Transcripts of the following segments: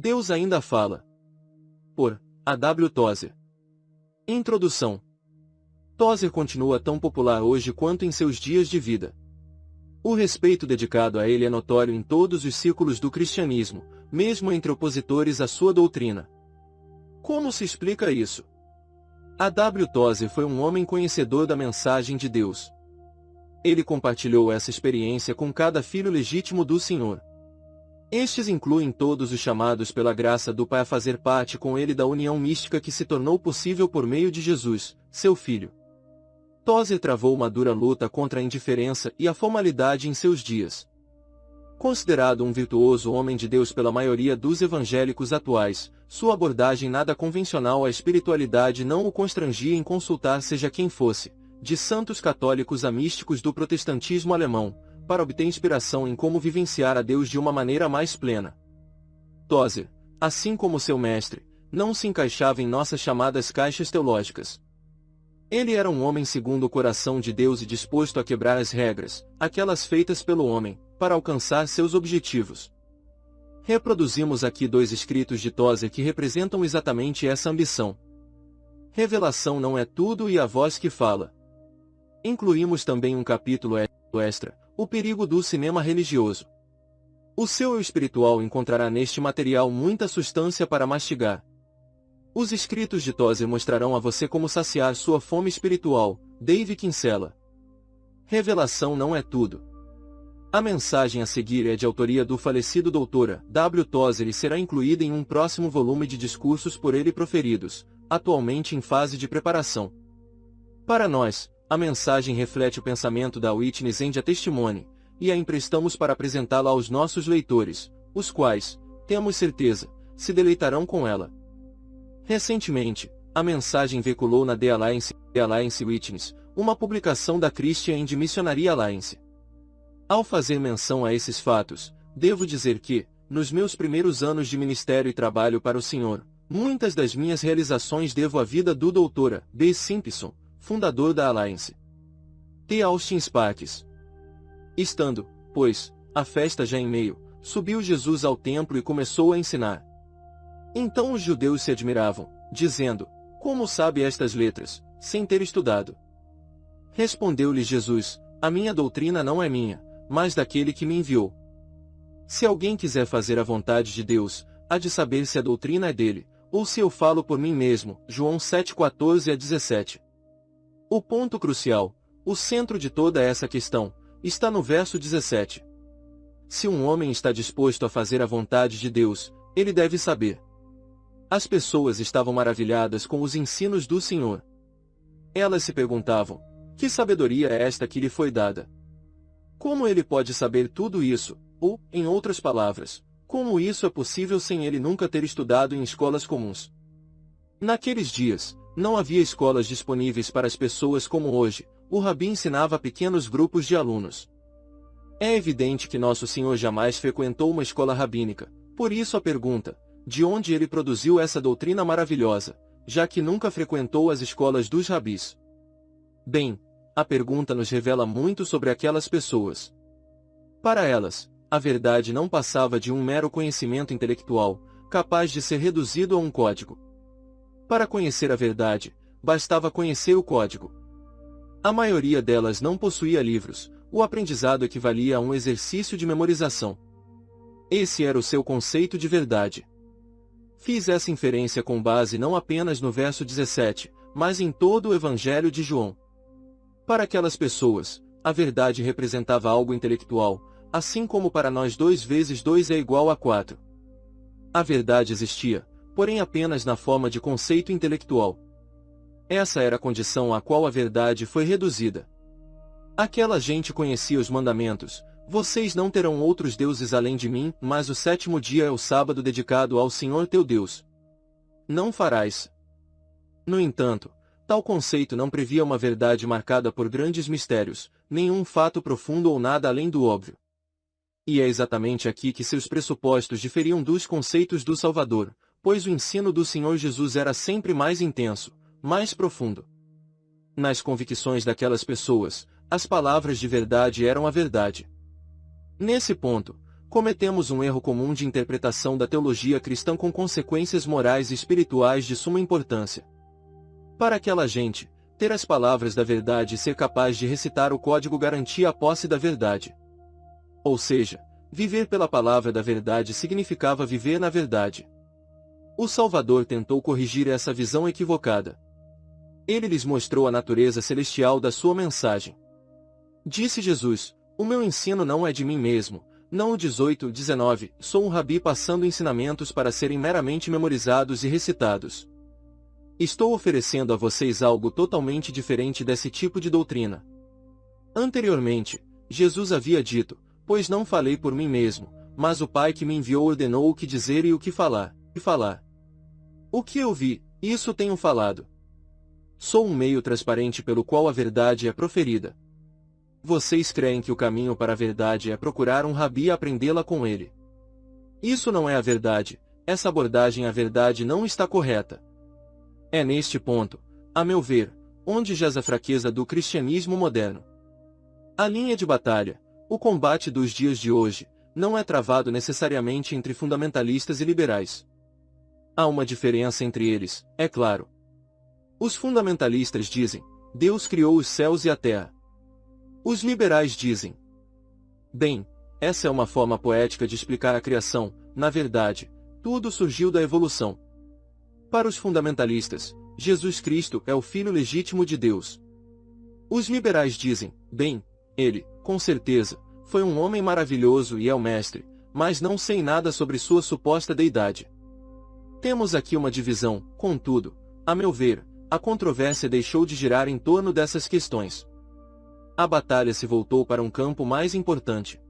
Deus ainda fala. Por A. W. Tozer. Introdução. Tozer continua tão popular hoje quanto em seus dias de vida. O respeito dedicado a ele é notório em todos os círculos do cristianismo, mesmo entre opositores à sua doutrina. Como se explica isso? A. W. Tozer foi um homem conhecedor da mensagem de Deus. Ele compartilhou essa experiência com cada filho legítimo do Senhor. Estes incluem todos os chamados pela graça do Pai a fazer parte com ele da união mística que se tornou possível por meio de Jesus, seu Filho. Tozer travou uma dura luta contra a indiferença e a formalidade em seus dias. Considerado um virtuoso homem de Deus pela maioria dos evangélicos atuais, sua abordagem nada convencional à espiritualidade não o constrangia em consultar seja quem fosse, de santos católicos a místicos do protestantismo alemão, para obter inspiração em como vivenciar a Deus de uma maneira mais plena. Tozer, assim como seu mestre, não se encaixava em nossas chamadas caixas teológicas. Ele era um homem segundo o coração de Deus e disposto a quebrar as regras, aquelas feitas pelo homem, para alcançar seus objetivos. Reproduzimos aqui 2 escritos de Tozer que representam exatamente essa ambição. Revelação não é tudo e a voz que fala. Incluímos também um capítulo extra, o perigo do cinema religioso. O seu eu espiritual encontrará neste material muita substância para mastigar. Os escritos de Tozer mostrarão a você como saciar sua fome espiritual. Dave Kinsella. Revelação não é tudo. A mensagem a seguir é de autoria do falecido Dr. W. Tozer e será incluída em um próximo volume de discursos por ele proferidos, atualmente em fase de preparação. Para nós, a mensagem reflete o pensamento da Witness and a Testimony, e a emprestamos para apresentá-la aos nossos leitores, os quais, temos certeza, se deleitarão com ela. Recentemente, a mensagem veiculou na The Alliance Witness, uma publicação da Christian and Missionary Alliance. Ao fazer menção a esses fatos, devo dizer que, nos meus primeiros anos de ministério e trabalho para o Senhor, muitas das minhas realizações devo à vida do Dr. B. Simpson, fundador da Alliance. T. Austin Sparks. Estando, pois, a festa já em meio, subiu Jesus ao templo e começou a ensinar. Então os judeus se admiravam, dizendo, como sabe estas letras, sem ter estudado? Respondeu-lhes Jesus, a minha doutrina não é minha, mas daquele que me enviou. Se alguém quiser fazer a vontade de Deus, há de saber se a doutrina é dele, ou se eu falo por mim mesmo. João 7:14-17. O ponto crucial, o centro de toda essa questão, está no verso 17. Se um homem está disposto a fazer a vontade de Deus, ele deve saber. As pessoas estavam maravilhadas com os ensinos do Senhor. Elas se perguntavam, que sabedoria é esta que lhe foi dada? Como ele pode saber tudo isso? Ou, em outras palavras, como isso é possível sem ele nunca ter estudado em escolas comuns? Naqueles dias, não havia escolas disponíveis para as pessoas como hoje. O Rabi ensinava a pequenos grupos de alunos. É evidente que nosso Senhor jamais frequentou uma escola rabínica, por isso a pergunta, de onde ele produziu essa doutrina maravilhosa, já que nunca frequentou as escolas dos rabis? Bem, a pergunta nos revela muito sobre aquelas pessoas. Para elas, a verdade não passava de um mero conhecimento intelectual, capaz de ser reduzido a um código. Para conhecer a verdade, bastava conhecer o código. A maioria delas não possuía livros, o aprendizado equivalia a um exercício de memorização. Esse era o seu conceito de verdade. Fiz essa inferência com base não apenas no verso 17, mas em todo o Evangelho de João. Para aquelas pessoas, a verdade representava algo intelectual, assim como para nós 2 vezes 2 é igual a 4. A verdade existia, porém apenas na forma de conceito intelectual. Essa era a condição a qual a verdade foi reduzida. Aquela gente conhecia os mandamentos. Vocês não terão outros deuses além de mim, mas o 7º dia é o sábado dedicado ao Senhor teu Deus. Não farás. No entanto, tal conceito não previa uma verdade marcada por grandes mistérios, nenhum fato profundo ou nada além do óbvio. E é exatamente aqui que seus pressupostos diferiam dos conceitos do Salvador, pois o ensino do Senhor Jesus era sempre mais intenso, mais profundo. Nas convicções daquelas pessoas, as palavras de verdade eram a verdade. Nesse ponto, cometemos um erro comum de interpretação da teologia cristã com consequências morais e espirituais de suma importância. Para aquela gente, ter as palavras da verdade e ser capaz de recitar o código garantia a posse da verdade. Ou seja, viver pela palavra da verdade significava viver na verdade. O Salvador tentou corrigir essa visão equivocada. Ele lhes mostrou a natureza celestial da sua mensagem. Disse Jesus: o meu ensino não é de mim mesmo, não o 18:19, sou um rabi passando ensinamentos para serem meramente memorizados e recitados. Estou oferecendo a vocês algo totalmente diferente desse tipo de doutrina. Anteriormente, Jesus havia dito: pois não falei por mim mesmo, mas o Pai que me enviou ordenou o que dizer e o que falar, O que eu vi, isso tenho falado. Sou um meio transparente pelo qual a verdade é proferida. Vocês creem que o caminho para a verdade é procurar um rabi e aprendê-la com ele. Isso não é a verdade, essa abordagem à verdade não está correta. É neste ponto, a meu ver, onde jaz a fraqueza do cristianismo moderno. A linha de batalha, o combate dos dias de hoje, não é travado necessariamente entre fundamentalistas e liberais. Há uma diferença entre eles, é claro. Os fundamentalistas dizem: Deus criou os céus e a terra. Os liberais dizem: bem, essa é uma forma poética de explicar a criação, na verdade, tudo surgiu da evolução. Para os fundamentalistas, Jesus Cristo é o Filho legítimo de Deus. Os liberais dizem: bem, ele, com certeza, foi um homem maravilhoso e é o mestre, mas não sei nada sobre sua suposta deidade. Temos aqui uma divisão, contudo, a meu ver, a controvérsia deixou de girar em torno dessas questões. A batalha se voltou para um campo mais importante.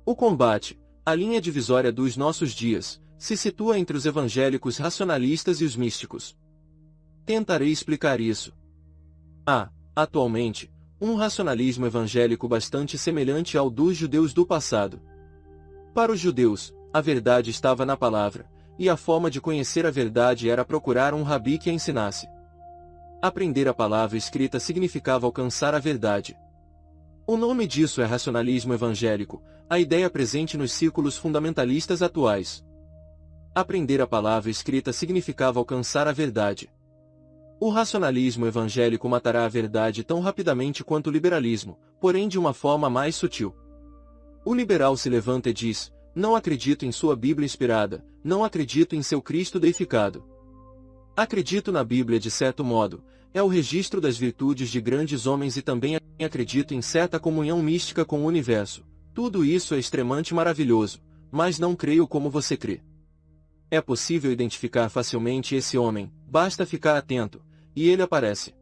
O combate, a linha divisória dos nossos dias, se situa entre os evangélicos racionalistas e os místicos. Tentarei explicar isso. Há, atualmente, um racionalismo evangélico bastante semelhante ao dos judeus do passado. Para os judeus, a verdade estava na palavra, e a forma de conhecer a verdade era procurar um rabi que a ensinasse. Aprender a palavra escrita significava alcançar a verdade. O nome disso é racionalismo evangélico, a ideia presente nos círculos fundamentalistas atuais. Aprender a palavra escrita significava alcançar a verdade. O racionalismo evangélico matará a verdade tão rapidamente quanto o liberalismo, porém de uma forma mais sutil. O liberal se levanta e diz: não acredito em sua Bíblia inspirada, não acredito em seu Cristo deificado. Acredito na Bíblia de certo modo, é o registro das virtudes de grandes homens e também acredito em certa comunhão mística com o universo. Tudo isso é extremamente maravilhoso, mas não creio como você crê. É possível identificar facilmente esse homem, basta ficar atento, e ele aparece.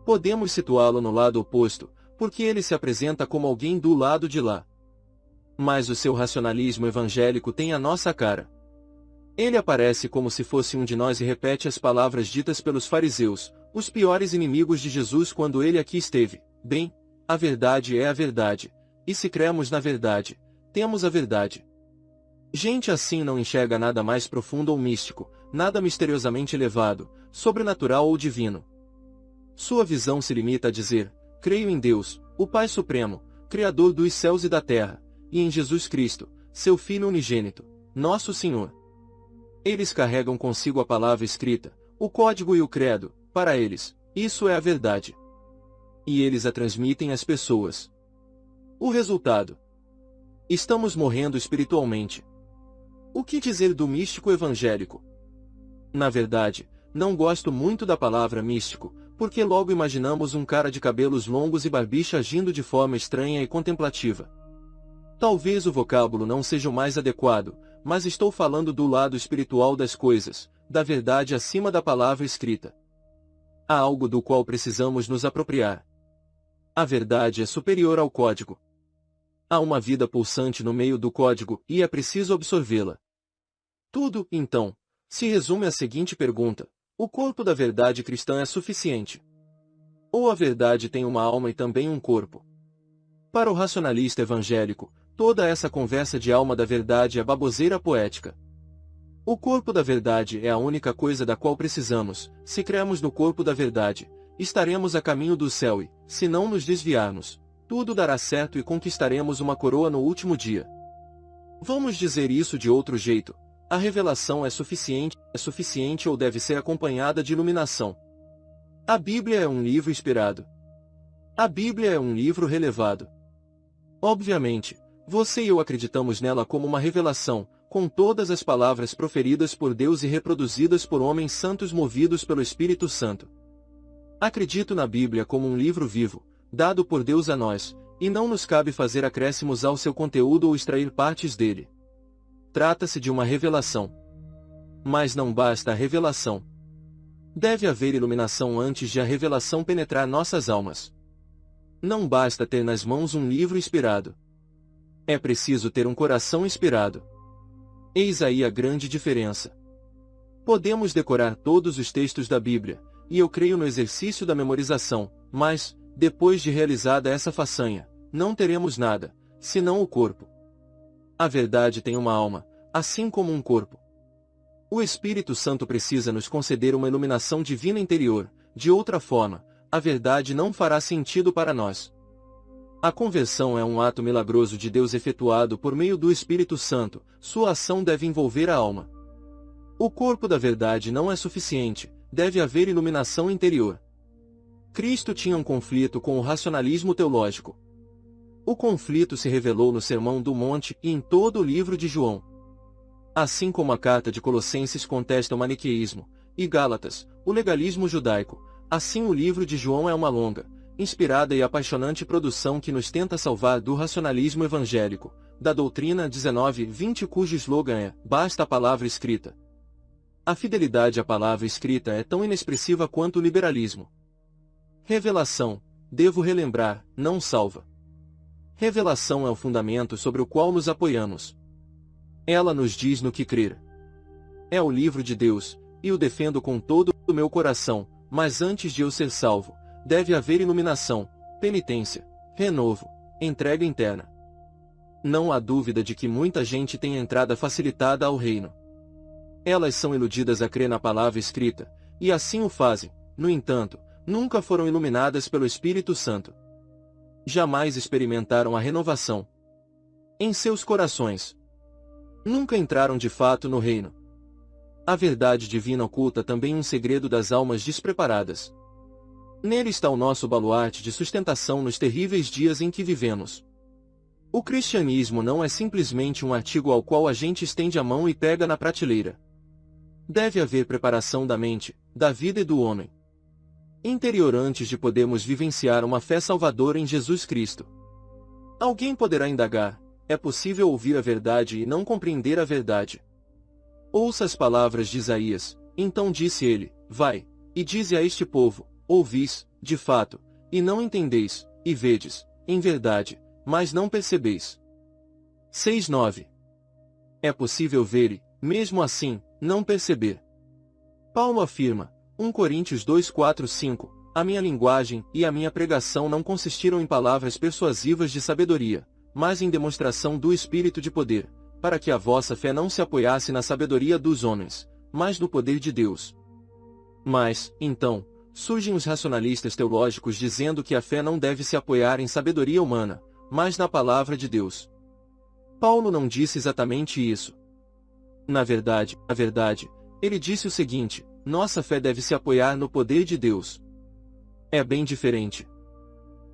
Podemos situá-lo no lado oposto, porque ele se apresenta como alguém do lado de lá. Mas o seu racionalismo evangélico tem a nossa cara. Ele aparece como se fosse um de nós e repete as palavras ditas pelos fariseus, os piores inimigos de Jesus quando ele aqui esteve: bem, a verdade é a verdade, e se cremos na verdade, temos a verdade. Gente assim não enxerga nada mais profundo ou místico, nada misteriosamente elevado, sobrenatural ou divino. Sua visão se limita a dizer: creio em Deus, o Pai Supremo, Criador dos céus e da terra, e em Jesus Cristo, seu Filho unigênito, nosso Senhor. Eles carregam consigo a palavra escrita, o código e o credo. Para eles, isso é a verdade. E eles a transmitem às pessoas. O resultado: estamos morrendo espiritualmente. O que dizer do místico evangélico? Na verdade, não gosto muito da palavra místico, porque logo imaginamos um cara de cabelos longos e barbicha agindo de forma estranha e contemplativa. Talvez o vocábulo não seja o mais adequado, mas estou falando do lado espiritual das coisas, da verdade acima da palavra escrita. Há algo do qual precisamos nos apropriar. A verdade é superior ao código. Há uma vida pulsante no meio do código, e é preciso absorvê-la. Tudo, então, se resume à seguinte pergunta: o corpo da verdade cristã é suficiente? Ou a verdade tem uma alma e também um corpo? Para o racionalista evangélico, toda essa conversa de alma da verdade é baboseira poética. O corpo da verdade é a única coisa da qual precisamos. Se cremos no corpo da verdade, estaremos a caminho do céu e, se não nos desviarmos, tudo dará certo e conquistaremos uma coroa no último dia. Vamos dizer isso de outro jeito. A revelação é suficiente ou deve ser acompanhada de iluminação. A Bíblia é um livro inspirado. A Bíblia é um livro relevado. Obviamente, você e eu acreditamos nela como uma revelação, com todas as palavras proferidas por Deus e reproduzidas por homens santos movidos pelo Espírito Santo. Acredito na Bíblia como um livro vivo, dado por Deus a nós, e não nos cabe fazer acréscimos ao seu conteúdo ou extrair partes dele. Trata-se de uma revelação. Mas não basta a revelação. Deve haver iluminação antes de a revelação penetrar nossas almas. Não basta ter nas mãos um livro inspirado. É preciso ter um coração inspirado. Eis aí a grande diferença. Podemos decorar todos os textos da Bíblia, e eu creio no exercício da memorização, mas, depois de realizada essa façanha, não teremos nada, senão o corpo. A verdade tem uma alma, assim como um corpo. O Espírito Santo precisa nos conceder uma iluminação divina interior, de outra forma, a verdade não fará sentido para nós. A conversão é um ato milagroso de Deus efetuado por meio do Espírito Santo, sua ação deve envolver a alma. O corpo da verdade não é suficiente, deve haver iluminação interior. Cristo tinha um conflito com o racionalismo teológico. O conflito se revelou no Sermão do Monte e em todo o livro de João. Assim como a carta de Colossenses contesta o maniqueísmo, e Gálatas, o legalismo judaico, assim o livro de João é uma longa, inspirada e apaixonante produção que nos tenta salvar do racionalismo evangélico, da doutrina 19-20 cujo slogan é, basta a palavra escrita. A fidelidade à palavra escrita é tão inexpressiva quanto o liberalismo. Revelação, devo relembrar, não salva. Revelação é o fundamento sobre o qual nos apoiamos. Ela nos diz no que crer. É o livro de Deus, e o defendo com todo o meu coração, mas antes de eu ser salvo, deve haver iluminação, penitência, renovo, entrega interna. Não há dúvida de que muita gente tem entrada facilitada ao reino. Elas são iludidas a crer na palavra escrita, e assim o fazem, no entanto, nunca foram iluminadas pelo Espírito Santo. Jamais experimentaram a renovação em seus corações. Nunca entraram de fato no reino. A verdade divina oculta também um segredo das almas despreparadas. Nele está o nosso baluarte de sustentação nos terríveis dias em que vivemos. O cristianismo não é simplesmente um artigo ao qual a gente estende a mão e pega na prateleira. Deve haver preparação da mente, da vida e do homem interior antes de podermos vivenciar uma fé salvadora em Jesus Cristo. Alguém poderá indagar, é possível ouvir a verdade e não compreender a verdade? Ouça as palavras de Isaías, então disse ele, vai, e dize a este povo, ouvis, de fato, e não entendeis, e vedes, em verdade, mas não percebeis. 6:9. É possível ver e, mesmo assim, não perceber. Paulo afirma, 1 Coríntios 2:4-5, a minha linguagem e a minha pregação não consistiram em palavras persuasivas de sabedoria, mas em demonstração do Espírito de poder, para que a vossa fé não se apoiasse na sabedoria dos homens, mas no poder de Deus. Mas, então, surgem os racionalistas teológicos dizendo que a fé não deve se apoiar em sabedoria humana, mas na palavra de Deus. Paulo não disse exatamente isso. Na verdade, ele disse o seguinte, nossa fé deve se apoiar no poder de Deus. É bem diferente.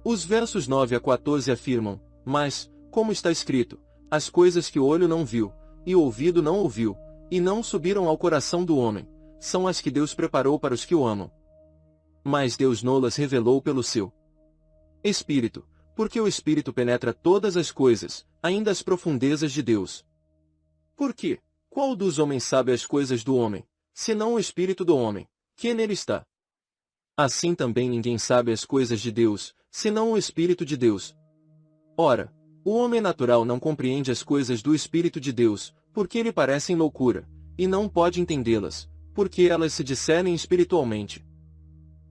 Os versos 9-14 afirmam, mas, como está escrito, as coisas que o olho não viu, e o ouvido não ouviu, e não subiram ao coração do homem, são as que Deus preparou para os que o amam. Mas Deus nolas revelou pelo seu Espírito, porque o Espírito penetra todas as coisas, ainda as profundezas de Deus. Por quê? Qual dos homens sabe as coisas do homem, senão o Espírito do homem, que nele está? Assim também ninguém sabe as coisas de Deus, senão o Espírito de Deus. Ora, o homem natural não compreende as coisas do Espírito de Deus, porque lhe parecem loucura, e não pode entendê-las, porque elas se discernem espiritualmente.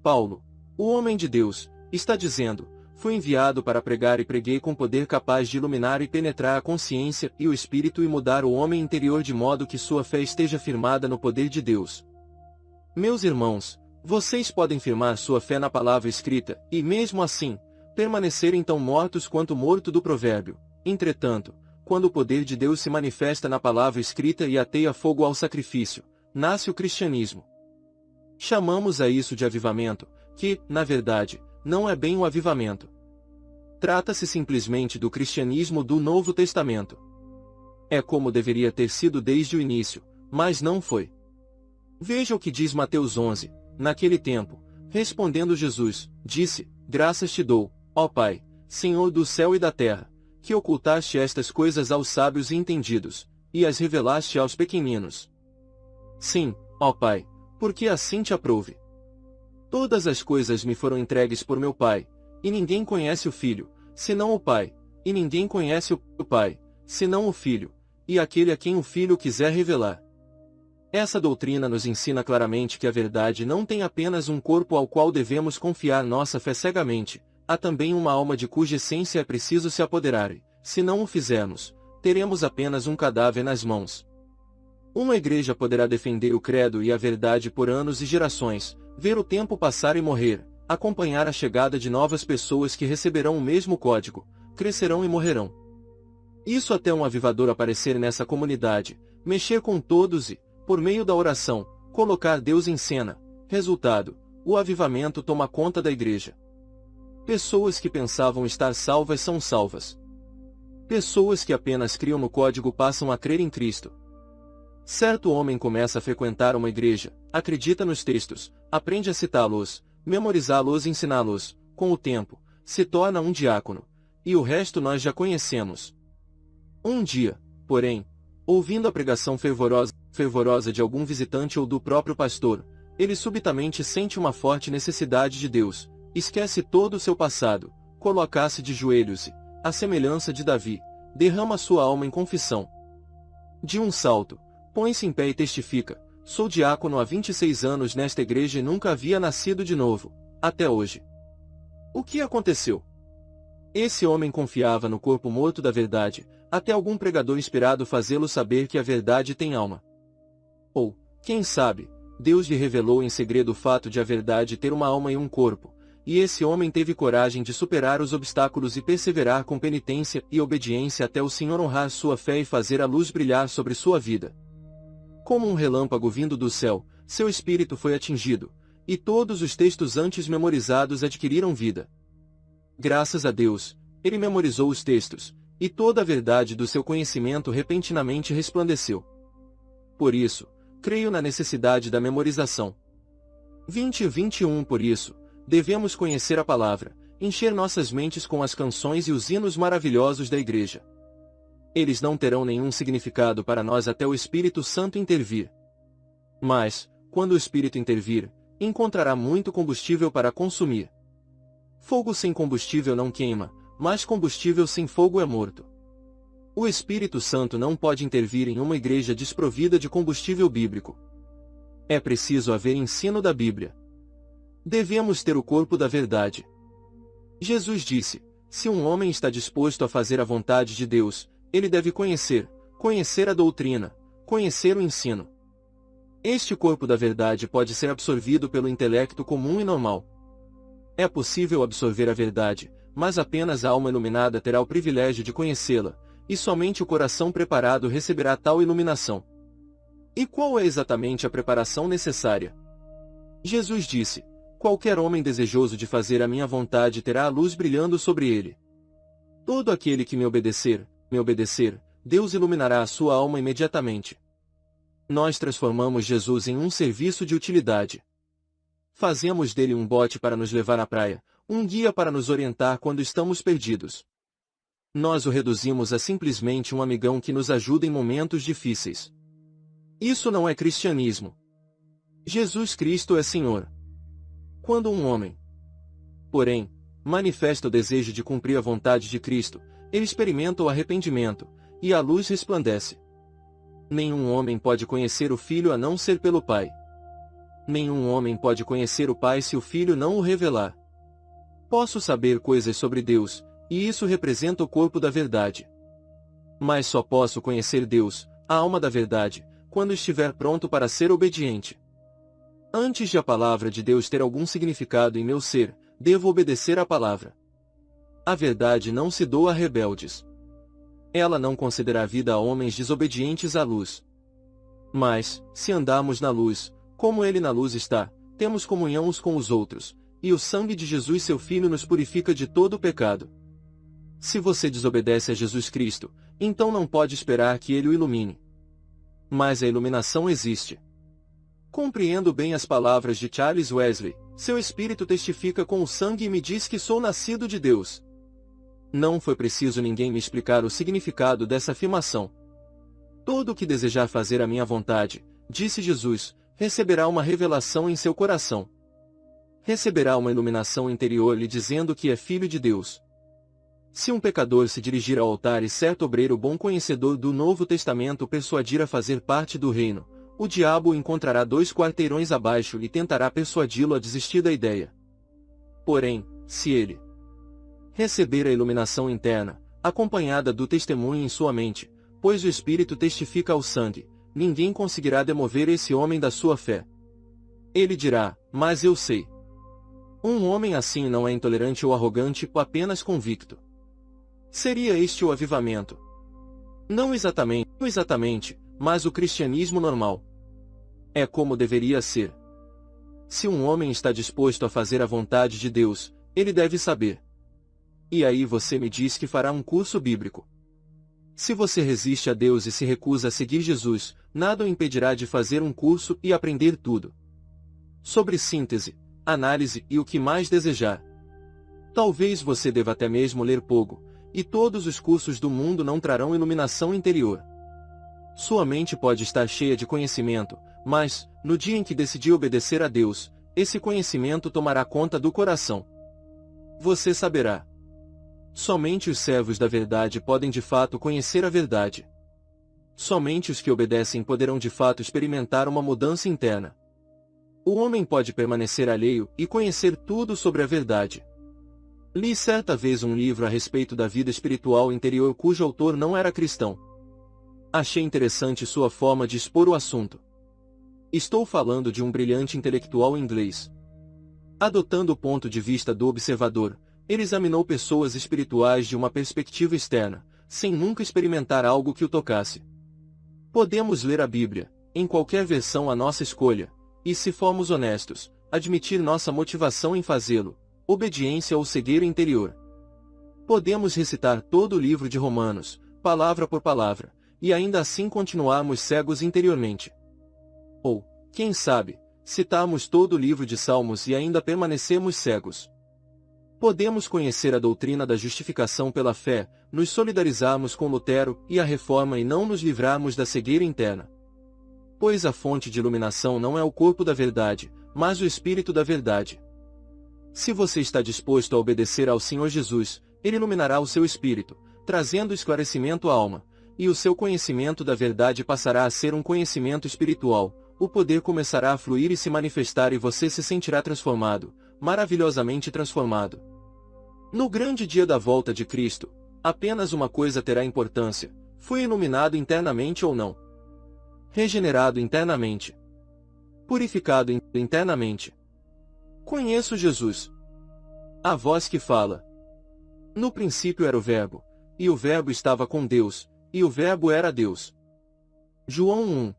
Paulo, o homem de Deus, está dizendo, fui enviado para pregar e preguei com poder capaz de iluminar e penetrar a consciência e o espírito e mudar o homem interior de modo que sua fé esteja firmada no poder de Deus. Meus irmãos, vocês podem firmar sua fé na palavra escrita, e mesmo assim, permanecerem tão mortos quanto o morto do provérbio. Entretanto, quando o poder de Deus se manifesta na palavra escrita e ateia fogo ao sacrifício, nasce o cristianismo. Chamamos a isso de avivamento, que, na verdade, não é bem o avivamento. Trata-se simplesmente do cristianismo do Novo Testamento. É como deveria ter sido desde o início, mas não foi. Veja o que diz Mateus 11, naquele tempo, respondendo Jesus, disse, graças te dou, ó Pai, Senhor do céu e da terra, que ocultaste estas coisas aos sábios e entendidos, e as revelaste aos pequeninos. Sim, ó Pai, porque assim te aprouve. Todas as coisas me foram entregues por meu Pai, e ninguém conhece o Filho, senão o Pai, e ninguém conhece o Pai, senão o Filho, e aquele a quem o Filho quiser revelar. Essa doutrina nos ensina claramente que a verdade não tem apenas um corpo ao qual devemos confiar nossa fé cegamente, há também uma alma de cuja essência é preciso se apoderar e, se não o fizermos, teremos apenas um cadáver nas mãos. Uma igreja poderá defender o credo e a verdade por anos e gerações, ver o tempo passar e morrer, acompanhar a chegada de novas pessoas que receberão o mesmo código, crescerão e morrerão. Isso até um avivador aparecer nessa comunidade, mexer com todos e, por meio da oração, colocar Deus em cena. Resultado, o avivamento toma conta da igreja. Pessoas que pensavam estar salvas são salvas. Pessoas que apenas criam no código passam a crer em Cristo. Certo homem começa a frequentar uma igreja, acredita nos textos, aprende a citá-los, memorizá-los e ensiná-los, com o tempo, se torna um diácono, e o resto nós já conhecemos. Um dia, porém, ouvindo a pregação fervorosa de algum visitante ou do próprio pastor, ele subitamente sente uma forte necessidade de Deus, esquece todo o seu passado, coloca-se de joelhos e, à semelhança de Davi, derrama sua alma em confissão. De um salto, põe-se em pé e testifica, sou diácono há 26 anos nesta igreja e nunca havia nascido de novo, até hoje. O que aconteceu? Esse homem confiava no corpo morto da verdade, até algum pregador inspirado fazê-lo saber que a verdade tem alma. Ou, quem sabe, Deus lhe revelou em segredo o fato de a verdade ter uma alma e um corpo, e esse homem teve coragem de superar os obstáculos e perseverar com penitência e obediência até o Senhor honrar sua fé e fazer a luz brilhar sobre sua vida. Como um relâmpago vindo do céu, seu espírito foi atingido, e todos os textos antes memorizados adquiriram vida. Graças a Deus, ele memorizou os textos, e toda a verdade do seu conhecimento repentinamente resplandeceu. Por isso, creio na necessidade da memorização. 20 e 21 Por isso, devemos conhecer a palavra, encher nossas mentes com as canções e os hinos maravilhosos da igreja. Eles não terão nenhum significado para nós até o Espírito Santo intervir. Mas, quando o Espírito intervir, encontrará muito combustível para consumir. Fogo sem combustível não queima, mas combustível sem fogo é morto. O Espírito Santo não pode intervir em uma igreja desprovida de combustível bíblico. É preciso haver ensino da Bíblia. Devemos ter o corpo da verdade. Jesus disse, se um homem está disposto a fazer a vontade de Deus, ele deve conhecer a doutrina, conhecer o ensino. Este corpo da verdade pode ser absorvido pelo intelecto comum e normal. É possível absorver a verdade, mas apenas a alma iluminada terá o privilégio de conhecê-la, e somente o coração preparado receberá tal iluminação. E qual é exatamente a preparação necessária? Jesus disse, qualquer homem desejoso de fazer a minha vontade terá a luz brilhando sobre ele. Todo aquele que me obedecer, Deus iluminará a sua alma imediatamente. Nós transformamos Jesus em um serviço de utilidade. Fazemos dele um bote para nos levar à praia, um guia para nos orientar quando estamos perdidos. Nós o reduzimos a simplesmente um amigão que nos ajuda em momentos difíceis. Isso não é cristianismo. Jesus Cristo é Senhor. Quando um homem, porém, manifesta o desejo de cumprir a vontade de Cristo, ele experimenta o arrependimento, e a luz resplandece. Nenhum homem pode conhecer o Filho a não ser pelo Pai. Nenhum homem pode conhecer o Pai se o Filho não o revelar. Posso saber coisas sobre Deus, e isso representa o corpo da verdade. Mas só posso conhecer Deus, a alma da verdade, quando estiver pronto para ser obediente. Antes de a palavra de Deus ter algum significado em meu ser, devo obedecer à palavra. A verdade não se doa a rebeldes. ela não concederá vida a homens desobedientes à luz. Mas, se andarmos na luz, como ele na luz está, temos comunhão uns com os outros, e o sangue de Jesus seu Filho nos purifica de todo o pecado. Se você desobedece a Jesus Cristo, então não pode esperar que ele o ilumine. Mas a iluminação existe. Compreendo bem as palavras de Charles Wesley, seu espírito testifica com o sangue e me diz que sou nascido de Deus. Não foi preciso ninguém me explicar o significado dessa afirmação. Todo o que desejar fazer a minha vontade, disse Jesus, receberá uma revelação em seu coração. Receberá uma iluminação interior lhe dizendo que é filho de Deus. Se um pecador se dirigir ao altar e certo obreiro bom conhecedor do Novo Testamento o persuadir a fazer parte do reino, o diabo o encontrará 2 quarteirões abaixo e tentará persuadi-lo a desistir da ideia. Porém, se ele receber a iluminação interna, acompanhada do testemunho em sua mente, pois o Espírito testifica ao sangue, ninguém conseguirá demover esse homem da sua fé. Ele dirá, mas eu sei. Um homem assim não é intolerante ou arrogante, apenas convicto. Seria este o avivamento? Não exatamente, mas o cristianismo normal. É como deveria ser. Se um homem está disposto a fazer a vontade de Deus, ele deve saber. E aí você me diz que fará um curso bíblico. Se você resiste a Deus e se recusa a seguir Jesus, nada o impedirá de fazer um curso e aprender tudo sobre síntese, análise e o que mais desejar. Talvez você deva até mesmo ler pouco, e todos os cursos do mundo não trarão iluminação interior. Sua mente pode estar cheia de conhecimento, mas, no dia em que decidir obedecer a Deus, esse conhecimento tomará conta do coração. Você saberá. Somente os servos da verdade podem de fato conhecer a verdade. Somente os que obedecem poderão de fato experimentar uma mudança interna. O homem pode permanecer alheio e conhecer tudo sobre a verdade. Li certa vez um livro a respeito da vida espiritual interior cujo autor não era cristão. Achei interessante sua forma de expor o assunto. Estou falando de um brilhante intelectual inglês. Adotando o ponto de vista do observador, ele examinou pessoas espirituais de uma perspectiva externa, sem nunca experimentar algo que o tocasse. Podemos ler a Bíblia, em qualquer versão à nossa escolha, e se formos honestos, admitir nossa motivação em fazê-lo, obediência ou cegueira interior. Podemos recitar todo o livro de Romanos, palavra por palavra, e ainda assim continuarmos cegos interiormente. Ou, quem sabe, citarmos todo o livro de Salmos e ainda permanecermos cegos. Podemos conhecer a doutrina da justificação pela fé, nos solidarizarmos com Lutero e a Reforma e não nos livrarmos da cegueira interna. Pois a fonte de iluminação não é o corpo da verdade, mas o Espírito da verdade. Se você está disposto a obedecer ao Senhor Jesus, Ele iluminará o seu espírito, trazendo esclarecimento à alma, e o seu conhecimento da verdade passará a ser um conhecimento espiritual, o poder começará a fluir e se manifestar e você se sentirá transformado, maravilhosamente transformado. No grande dia da volta de Cristo, apenas uma coisa terá importância: fui iluminado internamente ou não? Regenerado internamente? Purificado internamente? Conheço Jesus. A voz que fala. No princípio era o Verbo, e o Verbo estava com Deus, e o Verbo era Deus. João 1.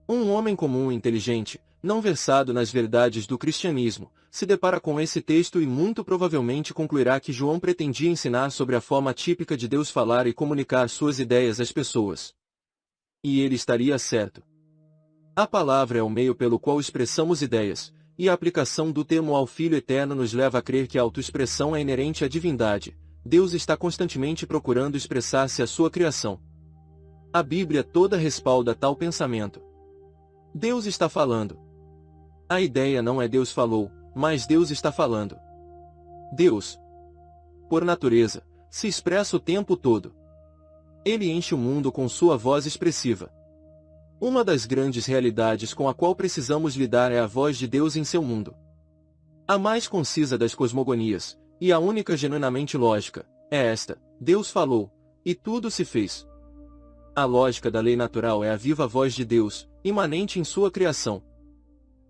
Um homem comum e inteligente, não versado nas verdades do cristianismo, se depara com esse texto e muito provavelmente concluirá que João pretendia ensinar sobre a forma típica de Deus falar e comunicar suas ideias às pessoas. E ele estaria certo. A palavra é o meio pelo qual expressamos ideias, e a aplicação do termo ao Filho Eterno nos leva a crer que a autoexpressão é inerente à divindade. Deus está constantemente procurando expressar-se à sua criação. A Bíblia toda respalda tal pensamento. Deus está falando. A ideia não é Deus falou, mas Deus está falando. Deus, por natureza, se expressa o tempo todo. Ele enche o mundo com sua voz expressiva. Uma das grandes realidades com a qual precisamos lidar é a voz de Deus em seu mundo. A mais concisa das cosmogonias, e a única genuinamente lógica, é esta: Deus falou, e tudo se fez. A lógica da lei natural é a viva voz de Deus, imanente em sua criação.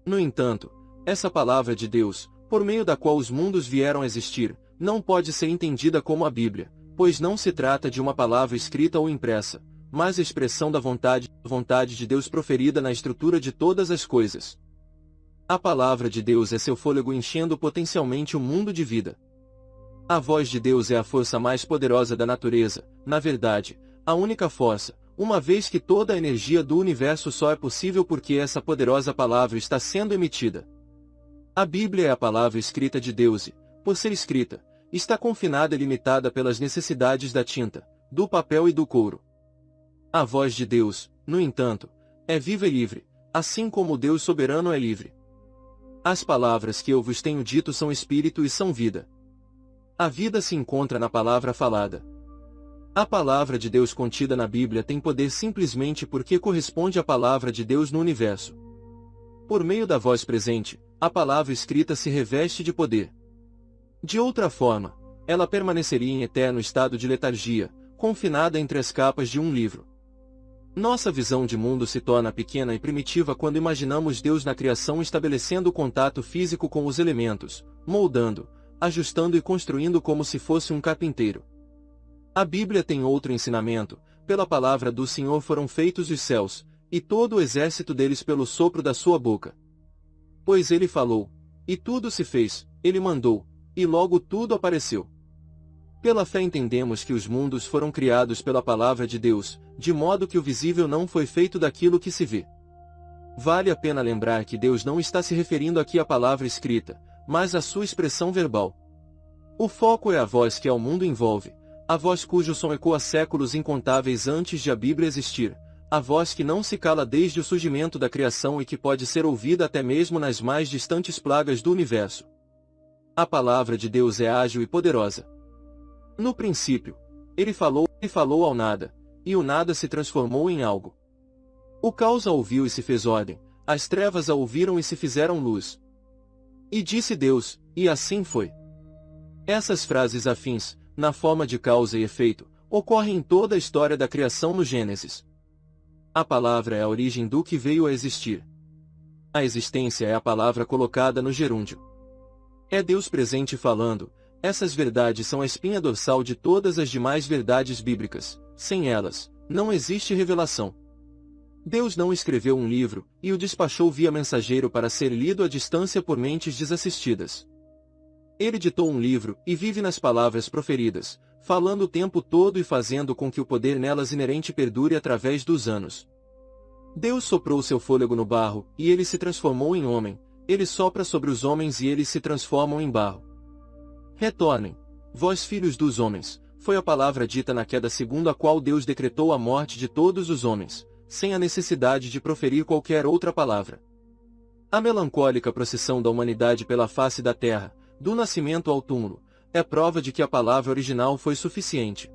No entanto, essa palavra de Deus, por meio da qual os mundos vieram a existir, não pode ser entendida como a Bíblia, pois não se trata de uma palavra escrita ou impressa, mas a expressão da vontade de Deus proferida na estrutura de todas as coisas. A palavra de Deus é seu fôlego enchendo potencialmente o mundo de vida. A voz de Deus é a força mais poderosa da natureza, na verdade, a única força, uma vez que toda a energia do universo só é possível porque essa poderosa palavra está sendo emitida. A Bíblia é a palavra escrita de Deus e, por ser escrita, está confinada e limitada pelas necessidades da tinta, do papel e do couro. A voz de Deus, no entanto, é viva e livre, assim como o Deus soberano é livre. As palavras que eu vos tenho dito são espírito e são vida. A vida se encontra na palavra falada. A palavra de Deus contida na Bíblia tem poder simplesmente porque corresponde à palavra de Deus no universo. Por meio da voz presente, a palavra escrita se reveste de poder. De outra forma, ela permaneceria em eterno estado de letargia, confinada entre as capas de um livro. Nossa visão de mundo se torna pequena e primitiva quando imaginamos Deus na criação estabelecendo contato físico com os elementos, moldando, ajustando e construindo como se fosse um carpinteiro. A Bíblia tem outro ensinamento: pela palavra do Senhor foram feitos os céus, e todo o exército deles pelo sopro da sua boca. Pois ele falou, e tudo se fez, ele mandou, e logo tudo apareceu. Pela fé entendemos que os mundos foram criados pela palavra de Deus, de modo que o visível não foi feito daquilo que se vê. Vale a pena lembrar que Deus não está se referindo aqui à palavra escrita, mas à sua expressão verbal. O foco é a voz que ao mundo envolve, a voz cujo som ecoa séculos incontáveis antes de a Bíblia existir, a voz que não se cala desde o surgimento da criação e que pode ser ouvida até mesmo nas mais distantes plagas do universo. A palavra de Deus é ágil e poderosa. No princípio, ele falou ao nada, e o nada se transformou em algo. O caos a ouviu e se fez ordem, as trevas a ouviram e se fizeram luz. E disse Deus, e assim foi. Essas frases afins, na forma de causa e efeito, ocorrem em toda a história da criação no Gênesis. A palavra é a origem do que veio a existir. A existência é a palavra colocada no gerúndio. É Deus presente falando. Essas verdades são a espinha dorsal de todas as demais verdades bíblicas. Sem elas, não existe revelação. Deus não escreveu um livro, e o despachou via mensageiro para ser lido à distância por mentes desassistidas. Ele ditou um livro, e vive nas palavras proferidas, falando o tempo todo e fazendo com que o poder nelas inerente perdure através dos anos. Deus soprou seu fôlego no barro, e ele se transformou em homem. Ele sopra sobre os homens e eles se transformam em barro. Retornem, vós filhos dos homens, foi a palavra dita na queda segundo a qual Deus decretou a morte de todos os homens, sem a necessidade de proferir qualquer outra palavra. A melancólica procissão da humanidade pela face da terra, do nascimento ao túmulo, é prova de que a palavra original foi suficiente.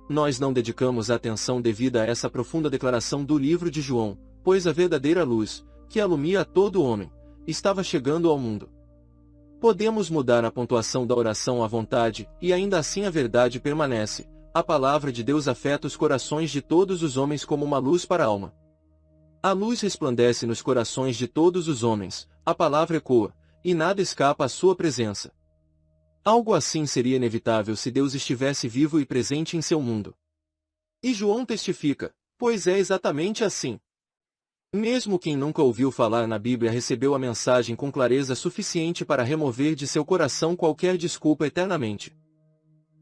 Nós não dedicamos a atenção devida a essa profunda declaração do livro de João, pois a verdadeira luz, que alumia a todo homem, estava chegando ao mundo. Podemos mudar a pontuação da oração à vontade, e ainda assim a verdade permanece. A palavra de Deus afeta os corações de todos os homens como uma luz para a alma. A luz resplandece nos corações de todos os homens, a palavra ecoa, e nada escapa à sua presença. Algo assim seria inevitável se Deus estivesse vivo e presente em seu mundo. E João testifica, pois é exatamente assim. Mesmo quem nunca ouviu falar na Bíblia recebeu a mensagem com clareza suficiente para remover de seu coração qualquer desculpa eternamente.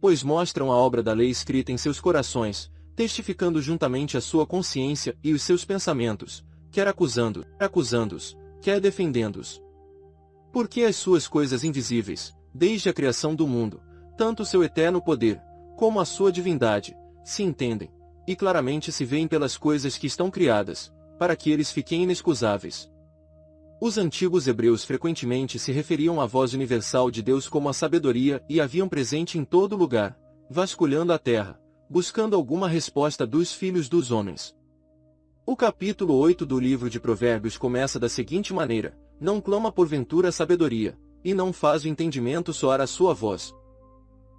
Pois mostram a obra da lei escrita em seus corações, testificando juntamente a sua consciência e os seus pensamentos, quer acusando-os, quer defendendo-os. Porque as suas coisas invisíveis, desde a criação do mundo, tanto o seu eterno poder, como a sua divindade, se entendem, e claramente se veem pelas coisas que estão criadas, para que eles fiquem inexcusáveis. Os antigos hebreus frequentemente se referiam à voz universal de Deus como a sabedoria e haviam presente em todo lugar, vasculhando a terra, buscando alguma resposta dos filhos dos homens. O capítulo 8 do livro de Provérbios começa da seguinte maneira: não clama porventura a sabedoria, e não faz o entendimento soar a sua voz.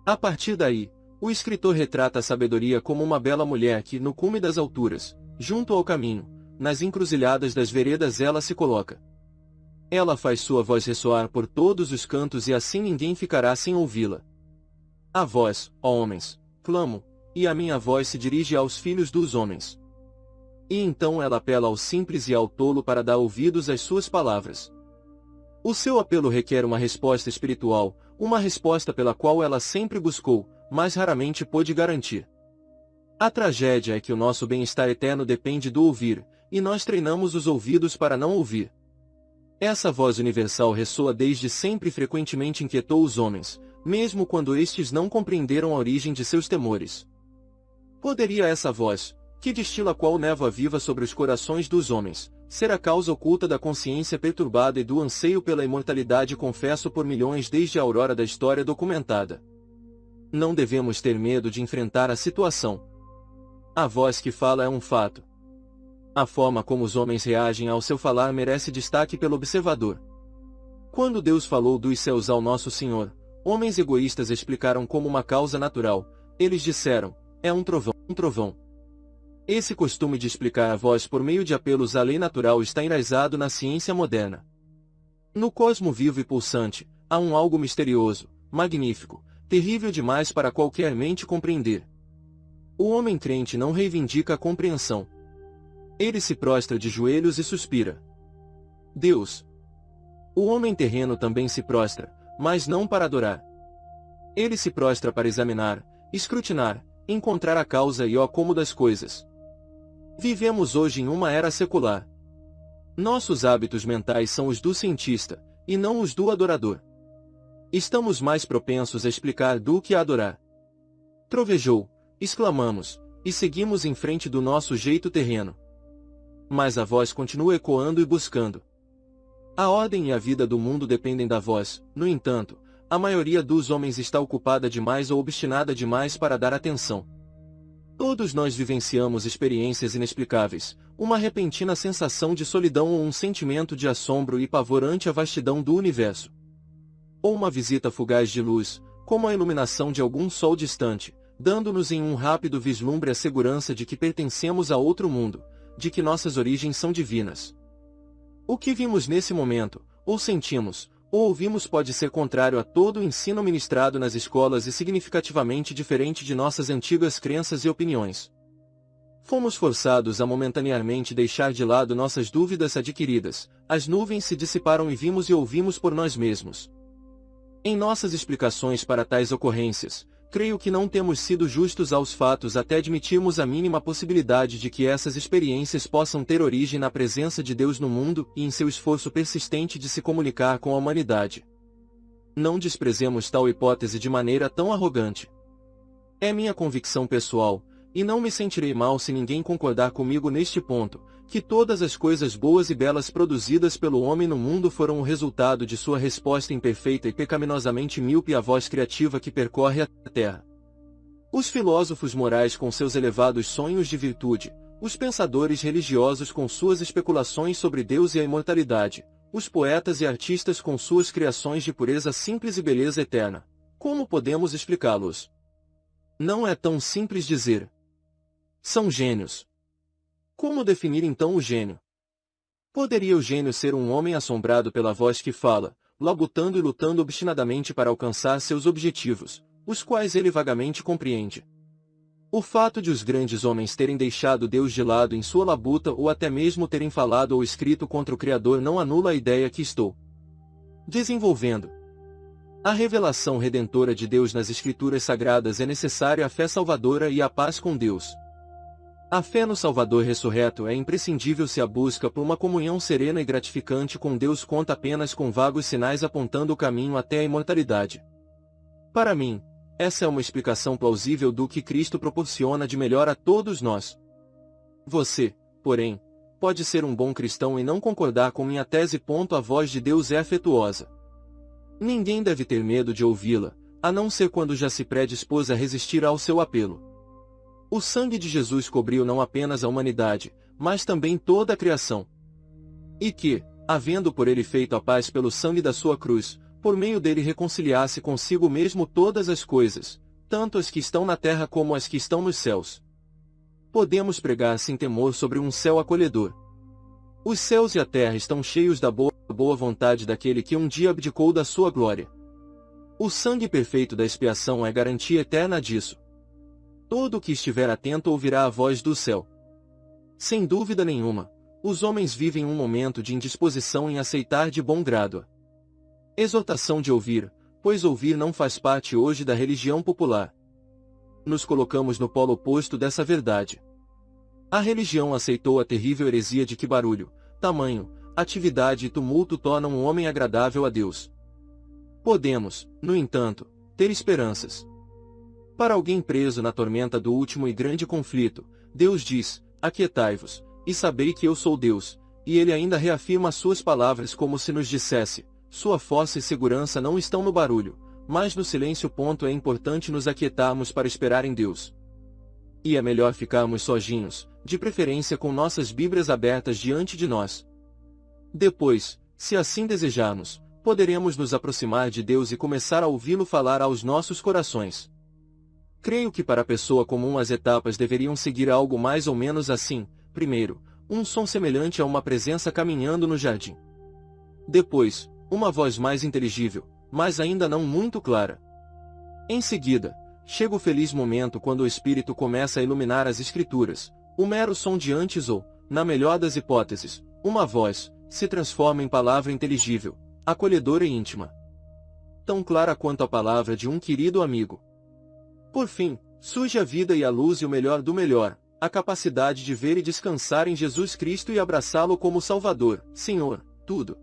A partir daí, o escritor retrata a sabedoria como uma bela mulher que, no cume das alturas, junto ao caminho, nas encruzilhadas das veredas ela se coloca. Ela faz sua voz ressoar por todos os cantos e assim ninguém ficará sem ouvi-la. A vós, ó homens, clamo, e a minha voz se dirige aos filhos dos homens. E então ela apela ao simples e ao tolo para dar ouvidos às suas palavras. O seu apelo requer uma resposta espiritual, uma resposta pela qual ela sempre buscou, mas raramente pôde garantir. A tragédia é que o nosso bem-estar eterno depende do ouvir, e nós treinamos os ouvidos para não ouvir. Essa voz universal ressoa desde sempre e frequentemente inquietou os homens, mesmo quando estes não compreenderam a origem de seus temores. Poderia essa voz, que destila qual névoa viva sobre os corações dos homens, ser a causa oculta da consciência perturbada e do anseio pela imortalidade confesso por milhões desde a aurora da história documentada? Não devemos ter medo de enfrentar a situação. A voz que fala é um fato. A forma como os homens reagem ao seu falar merece destaque pelo observador. Quando Deus falou dos céus ao Nosso Senhor, homens egoístas explicaram como uma causa natural. Eles disseram, é um trovão, um trovão. Esse costume de explicar a voz por meio de apelos à lei natural está enraizado na ciência moderna. No cosmo vivo e pulsante, há um algo misterioso, magnífico, terrível demais para qualquer mente compreender. O homem crente não reivindica a compreensão. Ele se prostra de joelhos e suspira. Deus. O homem terreno também se prostra, mas não para adorar. Ele se prostra para examinar, escrutinar, encontrar a causa e o como das coisas. Vivemos hoje em uma era secular. Nossos hábitos mentais são os do cientista, e não os do adorador. Estamos mais propensos a explicar do que a adorar. Trovejou, exclamamos, e seguimos em frente do nosso jeito terreno. Mas a voz continua ecoando e buscando. A ordem e a vida do mundo dependem da voz, no entanto, a maioria dos homens está ocupada demais ou obstinada demais para dar atenção. Todos nós vivenciamos experiências inexplicáveis, uma repentina sensação de solidão ou um sentimento de assombro e pavor ante a vastidão do universo. Ou uma visita fugaz de luz, como a iluminação de algum sol distante, dando-nos em um rápido vislumbre a segurança de que pertencemos a outro mundo, de que nossas origens são divinas. O que vimos nesse momento, ou sentimos, ou ouvimos pode ser contrário a todo o ensino ministrado nas escolas e significativamente diferente de nossas antigas crenças e opiniões. Fomos forçados a momentaneamente deixar de lado nossas dúvidas adquiridas, as nuvens se dissiparam e vimos e ouvimos por nós mesmos. Em nossas explicações para tais ocorrências, creio que não temos sido justos aos fatos até admitirmos a mínima possibilidade de que essas experiências possam ter origem na presença de Deus no mundo e em seu esforço persistente de se comunicar com a humanidade. Não desprezemos tal hipótese de maneira tão arrogante. É minha convicção pessoal, e não me sentirei mal se ninguém concordar comigo neste ponto, que todas as coisas boas e belas produzidas pelo homem no mundo foram o resultado de sua resposta imperfeita e pecaminosamente míope à voz criativa que percorre a terra. Os filósofos morais com seus elevados sonhos de virtude, os pensadores religiosos com suas especulações sobre Deus e a imortalidade, os poetas e artistas com suas criações de pureza simples e beleza eterna. Como podemos explicá-los? Não é tão simples dizer. São gênios. Como definir então o gênio? Poderia o gênio ser um homem assombrado pela voz que fala, labutando e lutando obstinadamente para alcançar seus objetivos, os quais ele vagamente compreende? O fato de os grandes homens terem deixado Deus de lado em sua labuta ou até mesmo terem falado ou escrito contra o Criador não anula a ideia que estou desenvolvendo. A revelação redentora de Deus nas Escrituras Sagradas é necessária à fé salvadora e à paz com Deus. A fé no Salvador ressurreto é imprescindível se a busca por uma comunhão serena e gratificante com Deus conta apenas com vagos sinais apontando o caminho até a imortalidade. Para mim, essa é uma explicação plausível do que Cristo proporciona de melhor a todos nós. Você, porém, pode ser um bom cristão e não concordar com minha tese. A voz de Deus é afetuosa. Ninguém deve ter medo de ouvi-la, a não ser quando já se predispôs a resistir ao seu apelo. O sangue de Jesus cobriu não apenas a humanidade, mas também toda a criação. E que, havendo por ele feito a paz pelo sangue da sua cruz, por meio dele reconciliasse consigo mesmo todas as coisas, tanto as que estão na terra como as que estão nos céus. Podemos pregar sem temor sobre um céu acolhedor. Os céus e a terra estão cheios da boa vontade daquele que um dia abdicou da sua glória. O sangue perfeito da expiação é garantia eterna disso. Todo o que estiver atento ouvirá a voz do céu. Sem dúvida nenhuma, os homens vivem um momento de indisposição em aceitar de bom grado a exortação de ouvir, pois ouvir não faz parte hoje da religião popular. Nos colocamos no polo oposto dessa verdade. A religião aceitou a terrível heresia de que barulho, tamanho, atividade e tumulto tornam um homem agradável a Deus. Podemos, no entanto, ter esperanças. Para alguém preso na tormenta do último e grande conflito, Deus diz: aquietai-vos, e sabei que eu sou Deus, e ele ainda reafirma suas palavras como se nos dissesse: sua força e segurança não estão no barulho, mas no silêncio. É importante nos aquietarmos para esperar em Deus. E é melhor ficarmos sozinhos, de preferência com nossas Bíblias abertas diante de nós. Depois, se assim desejarmos, poderemos nos aproximar de Deus e começar a ouvi-lo falar aos nossos corações. Creio que para a pessoa comum as etapas deveriam seguir algo mais ou menos assim: primeiro, um som semelhante a uma presença caminhando no jardim. Depois, uma voz mais inteligível, mas ainda não muito clara. Em seguida, chega o feliz momento quando o Espírito começa a iluminar as Escrituras. O mero som de antes ou, na melhor das hipóteses, uma voz, se transforma em palavra inteligível, acolhedora e íntima. Tão clara quanto a palavra de um querido amigo. Por fim, surge a vida e a luz e o melhor do melhor, a capacidade de ver e descansar em Jesus Cristo e abraçá-lo como Salvador, Senhor, tudo.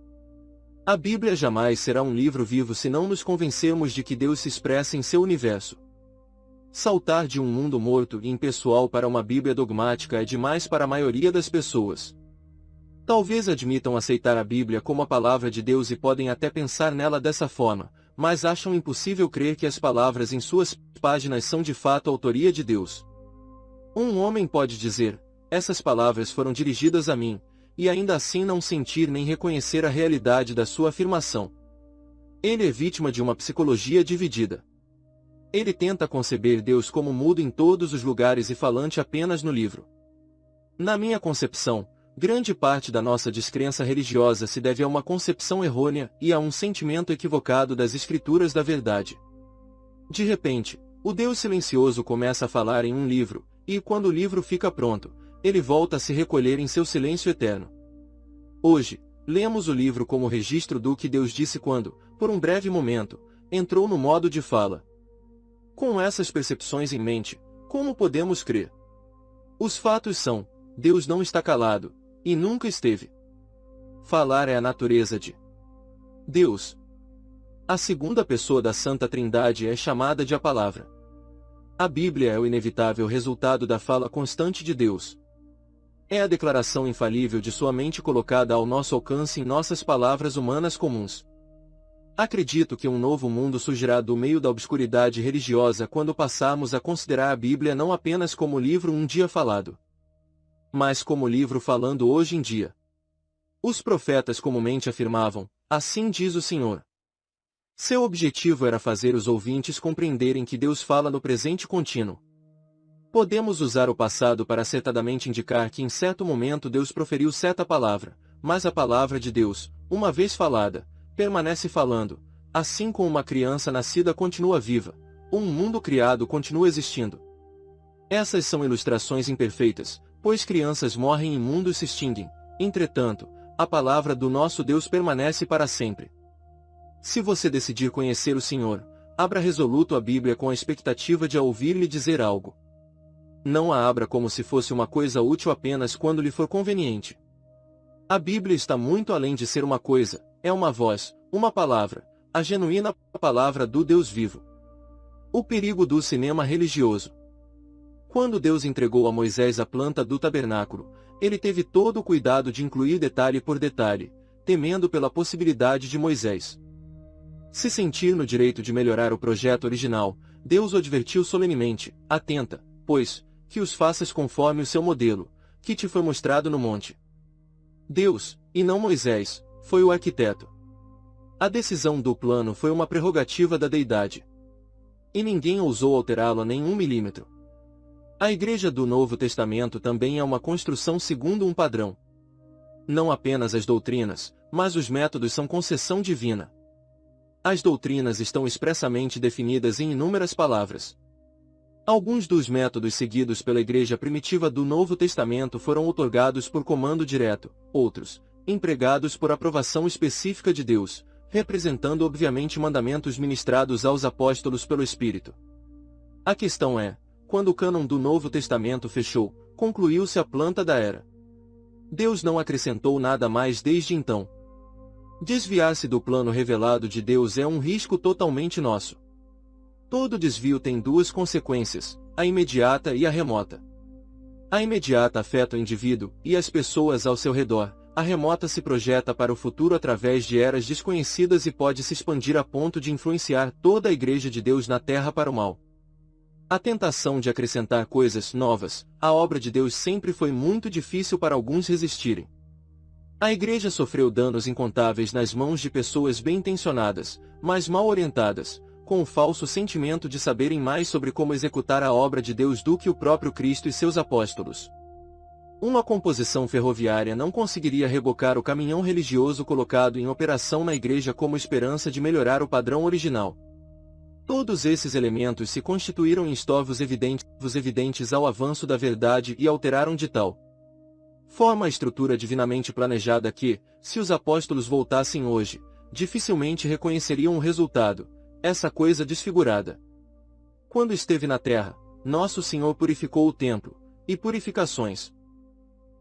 A Bíblia jamais será um livro vivo se não nos convencermos de que Deus se expressa em seu universo. Saltar de um mundo morto e impessoal para uma Bíblia dogmática é demais para a maioria das pessoas. Talvez admitam aceitar a Bíblia como a palavra de Deus e podem até pensar nela dessa forma, mas acham impossível crer que as palavras em suas páginas são de fato a autoria de Deus. Um homem pode dizer: essas palavras foram dirigidas a mim, e ainda assim não sentir nem reconhecer a realidade da sua afirmação. Ele é vítima de uma psicologia dividida. Ele tenta conceber Deus como mudo em todos os lugares e falante apenas no livro. Na minha concepção, grande parte da nossa descrença religiosa se deve a uma concepção errônea e a um sentimento equivocado das Escrituras da verdade. De repente, o Deus silencioso começa a falar em um livro, e quando o livro fica pronto, ele volta a se recolher em seu silêncio eterno. Hoje, lemos o livro como registro do que Deus disse quando, por um breve momento, entrou no modo de fala. Com essas percepções em mente, como podemos crer? Os fatos são: Deus não está calado, e nunca esteve. Falar é a natureza de Deus. A segunda pessoa da Santa Trindade é chamada de a Palavra. A Bíblia é o inevitável resultado da fala constante de Deus. É a declaração infalível de sua mente colocada ao nosso alcance em nossas palavras humanas comuns. Acredito que um novo mundo surgirá do meio da obscuridade religiosa quando passarmos a considerar a Bíblia não apenas como livro um dia falado, mas como livro falando hoje em dia. Os profetas comumente afirmavam: assim diz o Senhor. Seu objetivo era fazer os ouvintes compreenderem que Deus fala no presente contínuo. Podemos usar o passado para acertadamente indicar que em certo momento Deus proferiu certa palavra, mas a palavra de Deus, uma vez falada, permanece falando, assim como uma criança nascida continua viva, um mundo criado continua existindo. Essas são ilustrações imperfeitas, pois crianças morrem e mundos se extinguem. Entretanto, a palavra do nosso Deus permanece para sempre. Se você decidir conhecer o Senhor, abra resoluto a Bíblia com a expectativa de a ouvir-lhe dizer algo. Não a abra como se fosse uma coisa útil apenas quando lhe for conveniente. A Bíblia está muito além de ser uma coisa, é uma voz, uma palavra, a genuína palavra do Deus vivo. O perigo do cinema religioso. Quando Deus entregou a Moisés a planta do tabernáculo, ele teve todo o cuidado de incluir detalhe por detalhe, temendo pela possibilidade de Moisés se sentir no direito de melhorar o projeto original. Deus o advertiu solenemente: atenta, pois, que os faças conforme o seu modelo, que te foi mostrado no monte. Deus, e não Moisés, foi o arquiteto. A decisão do plano foi uma prerrogativa da deidade. E ninguém ousou alterá-lo a nem 1 milímetro. A Igreja do Novo Testamento também é uma construção segundo um padrão. Não apenas as doutrinas, mas os métodos são concessão divina. As doutrinas estão expressamente definidas em inúmeras palavras. Alguns dos métodos seguidos pela Igreja primitiva do Novo Testamento foram outorgados por comando direto, outros, empregados por aprovação específica de Deus, representando obviamente mandamentos ministrados aos apóstolos pelo Espírito. A questão é, quando o cânon do Novo Testamento fechou, concluiu-se a planta da era. Deus não acrescentou nada mais desde então. Desviar-se do plano revelado de Deus é um risco totalmente nosso. Todo desvio tem duas consequências, a imediata e a remota. A imediata afeta o indivíduo e as pessoas ao seu redor, a remota se projeta para o futuro através de eras desconhecidas e pode se expandir a ponto de influenciar toda a Igreja de Deus na Terra para o mal. A tentação de acrescentar coisas novas, à obra de Deus sempre foi muito difícil para alguns resistirem. A Igreja sofreu danos incontáveis nas mãos de pessoas bem-intencionadas, mas mal orientadas, com o falso sentimento de saberem mais sobre como executar a obra de Deus do que o próprio Cristo e seus apóstolos. Uma composição ferroviária não conseguiria rebocar o caminhão religioso colocado em operação na Igreja como esperança de melhorar o padrão original. Todos esses elementos se constituíram em estorvos evidentes ao avanço da verdade e alteraram de tal forma a estrutura divinamente planejada que, se os apóstolos voltassem hoje, dificilmente reconheceriam o resultado, essa coisa desfigurada. Quando esteve na terra, nosso Senhor purificou o templo, e purificações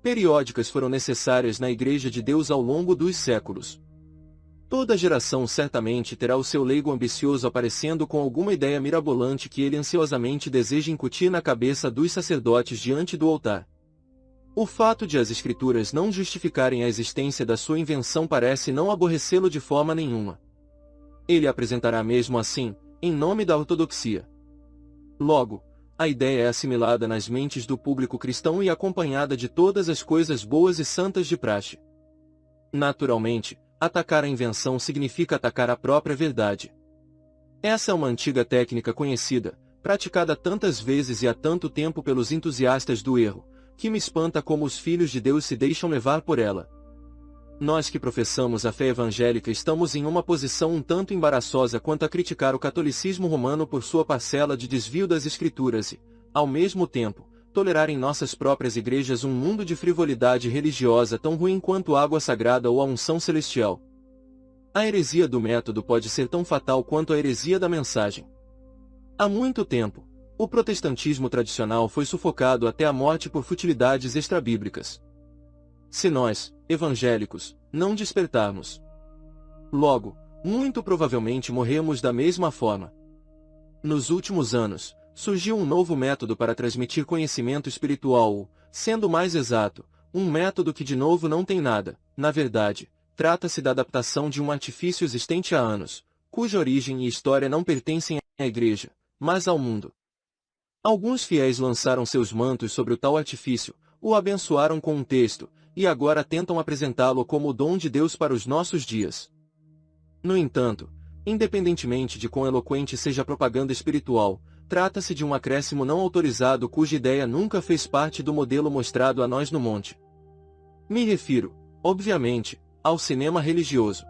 periódicas foram necessárias na Igreja de Deus ao longo dos séculos. Toda geração certamente terá o seu leigo ambicioso aparecendo com alguma ideia mirabolante que ele ansiosamente deseja incutir na cabeça dos sacerdotes diante do altar. O fato de as Escrituras não justificarem a existência da sua invenção parece não aborrecê-lo de forma nenhuma. Ele apresentará mesmo assim, em nome da ortodoxia. Logo, a ideia é assimilada nas mentes do público cristão e acompanhada de todas as coisas boas e santas de praxe. Naturalmente, atacar a invenção significa atacar a própria verdade. Essa é uma antiga técnica conhecida, praticada tantas vezes e há tanto tempo pelos entusiastas do erro, que me espanta como os filhos de Deus se deixam levar por ela. Nós que professamos a fé evangélica estamos em uma posição um tanto embaraçosa quanto a criticar o catolicismo romano por sua parcela de desvio das Escrituras e, ao mesmo tempo, tolerar em nossas próprias igrejas um mundo de frivolidade religiosa tão ruim quanto a água sagrada ou a unção celestial. A heresia do método pode ser tão fatal quanto a heresia da mensagem. Há muito tempo, o protestantismo tradicional foi sufocado até a morte por futilidades extrabíblicas. Se nós, evangélicos, não despertarmos, logo, muito provavelmente morremos da mesma forma. Nos últimos anos, surgiu um novo método para transmitir conhecimento espiritual ou, sendo mais exato, um método que de novo não tem nada. Na verdade, trata-se da adaptação de um artifício existente há anos, cuja origem e história não pertencem à Igreja, mas ao mundo. Alguns fiéis lançaram seus mantos sobre o tal artifício, o abençoaram com um texto, e agora tentam apresentá-lo como o dom de Deus para os nossos dias. No entanto, independentemente de quão eloquente seja a propaganda espiritual, trata-se de um acréscimo não autorizado cuja ideia nunca fez parte do modelo mostrado a nós no monte. Me refiro, obviamente, ao cinema religioso.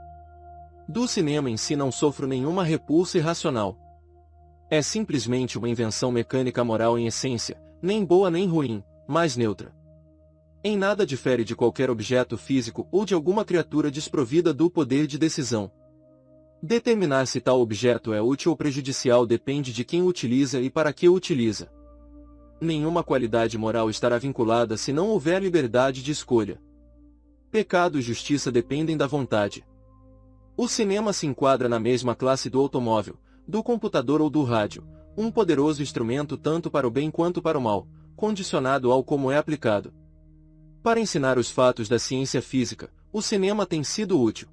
Do cinema em si não sofro nenhuma repulsa irracional. É simplesmente uma invenção mecânica moral em essência, nem boa nem ruim, mas neutra. Em nada difere de qualquer objeto físico ou de alguma criatura desprovida do poder de decisão. Determinar se tal objeto é útil ou prejudicial depende de quem o utiliza e para que o utiliza. Nenhuma qualidade moral estará vinculada se não houver liberdade de escolha. Pecado e justiça dependem da vontade. O cinema se enquadra na mesma classe do automóvel, do computador ou do rádio, um poderoso instrumento tanto para o bem quanto para o mal, condicionado ao como é aplicado. Para ensinar os fatos da ciência física, o cinema tem sido útil.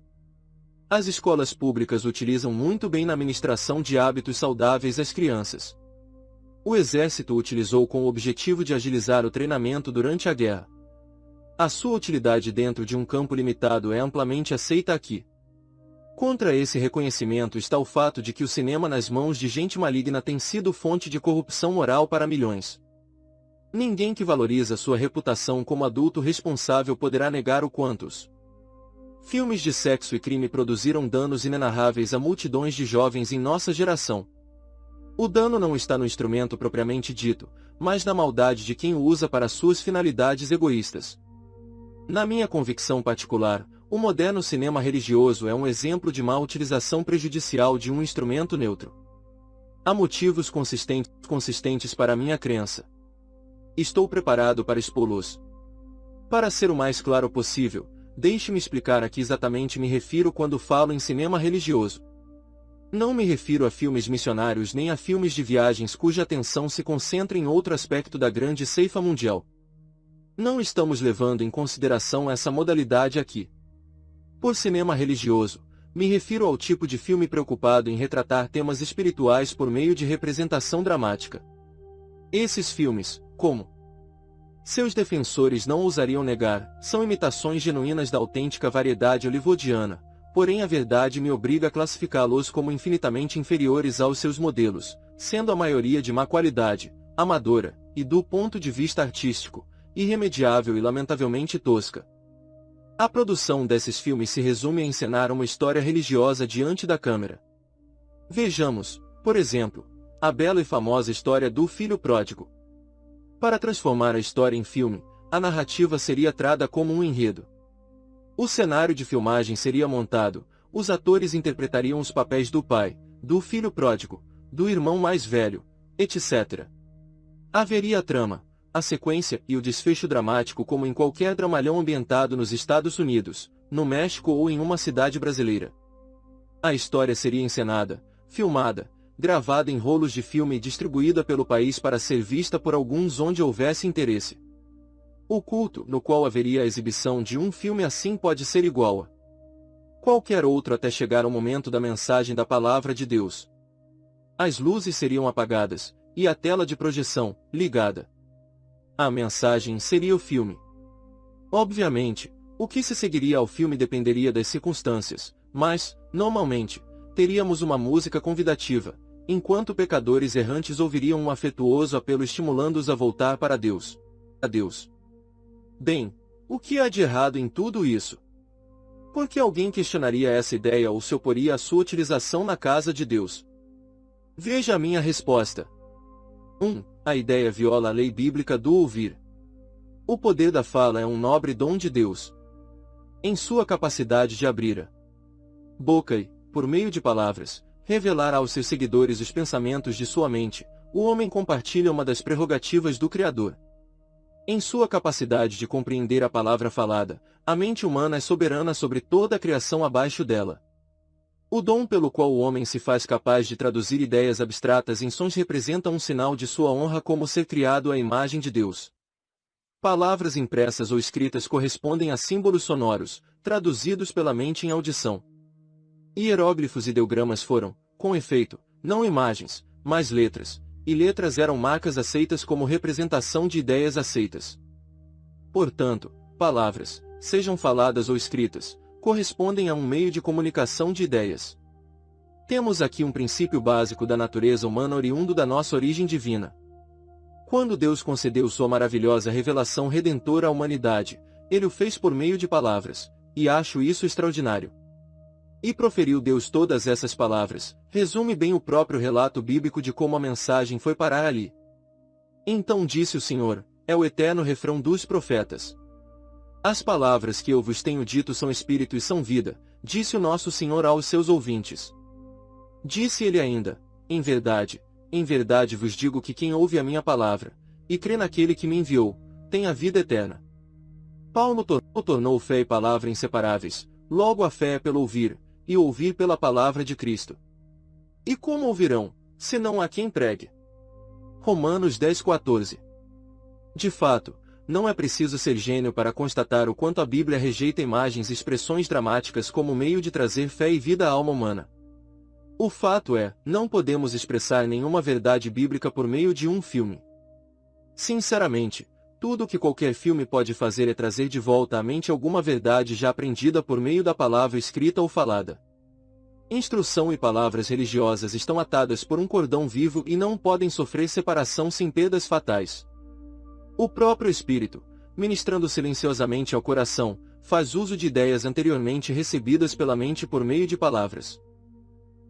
As escolas públicas utilizam muito bem na ministração de hábitos saudáveis às crianças. O exército o utilizou com o objetivo de agilizar o treinamento durante a guerra. A sua utilidade dentro de um campo limitado é amplamente aceita aqui. Contra esse reconhecimento está o fato de que o cinema nas mãos de gente maligna tem sido fonte de corrupção moral para milhões. Ninguém que valoriza sua reputação como adulto responsável poderá negar o quantos filmes de sexo e crime produziram danos inenarráveis a multidões de jovens em nossa geração. O dano não está no instrumento propriamente dito, mas na maldade de quem o usa para suas finalidades egoístas. Na minha convicção particular, o moderno cinema religioso é um exemplo de má utilização prejudicial de um instrumento neutro. Há motivos consistentes para minha crença. Estou preparado para expô-los. Para ser o mais claro possível, deixe-me explicar a que exatamente me refiro quando falo em cinema religioso. Não me refiro a filmes missionários nem a filmes de viagens cuja atenção se concentra em outro aspecto da grande ceifa mundial. Não estamos levando em consideração essa modalidade aqui. Por cinema religioso, me refiro ao tipo de filme preocupado em retratar temas espirituais por meio de representação dramática. Esses filmes, como seus defensores não ousariam negar, são imitações genuínas da autêntica variedade hollywoodiana, porém a verdade me obriga a classificá-los como infinitamente inferiores aos seus modelos, sendo a maioria de má qualidade, amadora, e do ponto de vista artístico, irremediável e lamentavelmente tosca. A produção desses filmes se resume a encenar uma história religiosa diante da câmera. Vejamos, por exemplo, a bela e famosa história do Filho Pródigo. Para transformar a história em filme, a narrativa seria trada como um enredo. O cenário de filmagem seria montado, os atores interpretariam os papéis do pai, do filho pródigo, do irmão mais velho, etc. Haveria a trama, a sequência e o desfecho dramático como em qualquer dramalhão ambientado nos Estados Unidos, no México ou em uma cidade brasileira. A história seria encenada, filmada, gravada em rolos de filme e distribuída pelo país para ser vista por alguns onde houvesse interesse. O culto no qual haveria a exibição de um filme assim pode ser igual a qualquer outro até chegar ao momento da mensagem da palavra de Deus. As luzes seriam apagadas, e a tela de projeção, ligada. A mensagem seria o filme. Obviamente, o que se seguiria ao filme dependeria das circunstâncias, mas, normalmente, teríamos uma música convidativa, enquanto pecadores errantes ouviriam um afetuoso apelo estimulando-os a voltar para Deus. A Deus. Bem, o que há de errado em tudo isso? Por que alguém questionaria essa ideia ou se oporia à sua utilização na casa de Deus? Veja a minha resposta. 1. A ideia viola a lei bíblica do ouvir. O poder da fala é um nobre dom de Deus. Em sua capacidade de abrir a boca e, por meio de palavras, revelar aos seus seguidores os pensamentos de sua mente, o homem compartilha uma das prerrogativas do Criador. Em sua capacidade de compreender a palavra falada, a mente humana é soberana sobre toda a criação abaixo dela. O dom pelo qual o homem se faz capaz de traduzir ideias abstratas em sons representa um sinal de sua honra como ser criado à imagem de Deus. Palavras impressas ou escritas correspondem a símbolos sonoros, traduzidos pela mente em audição. Hieróglifos e ideogramas foram, com efeito, não imagens, mas letras, e letras eram marcas aceitas como representação de ideias aceitas. Portanto, palavras, sejam faladas ou escritas, correspondem a um meio de comunicação de ideias. Temos aqui um princípio básico da natureza humana oriundo da nossa origem divina. Quando Deus concedeu sua maravilhosa revelação redentora à humanidade, Ele o fez por meio de palavras, e acho isso extraordinário. E proferiu Deus todas essas palavras, resume bem o próprio relato bíblico de como a mensagem foi parar ali. Então disse o Senhor, é o eterno refrão dos profetas. As palavras que eu vos tenho dito são espírito e são vida, disse o nosso Senhor aos seus ouvintes. Disse ele ainda, em verdade vos digo que quem ouve a minha palavra, e crê naquele que me enviou, tem a vida eterna. Paulo tornou fé e palavra inseparáveis, logo a fé é pelo ouvir, e o ouvir pela palavra de Cristo. E como ouvirão, senão a quem pregue? Romanos 10:14. De fato, não é preciso ser gênio para constatar o quanto a Bíblia rejeita imagens e expressões dramáticas como meio de trazer fé e vida à alma humana. O fato é, não podemos expressar nenhuma verdade bíblica por meio de um filme. Sinceramente, tudo o que qualquer filme pode fazer é trazer de volta à mente alguma verdade já aprendida por meio da palavra escrita ou falada. Instrução e palavras religiosas estão atadas por um cordão vivo e não podem sofrer separação sem perdas fatais. O próprio Espírito, ministrando silenciosamente ao coração, faz uso de ideias anteriormente recebidas pela mente por meio de palavras.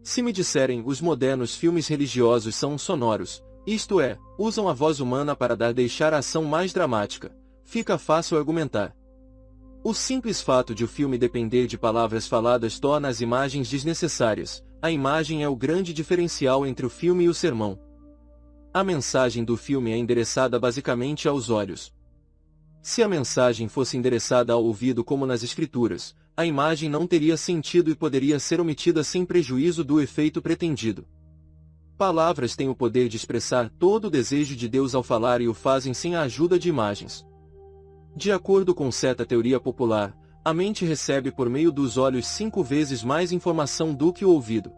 Se me disserem os modernos filmes religiosos são sonoros, isto é, usam a voz humana para deixar a ação mais dramática, fica fácil argumentar. O simples fato de o filme depender de palavras faladas torna as imagens desnecessárias. A imagem é o grande diferencial entre o filme e o sermão. A mensagem do filme é endereçada basicamente aos olhos. Se a mensagem fosse endereçada ao ouvido como nas Escrituras, a imagem não teria sentido e poderia ser omitida sem prejuízo do efeito pretendido. Palavras têm o poder de expressar todo o desejo de Deus ao falar e o fazem sem a ajuda de imagens. De acordo com certa teoria popular, a mente recebe por meio dos olhos 5 vezes mais informação do que o ouvido.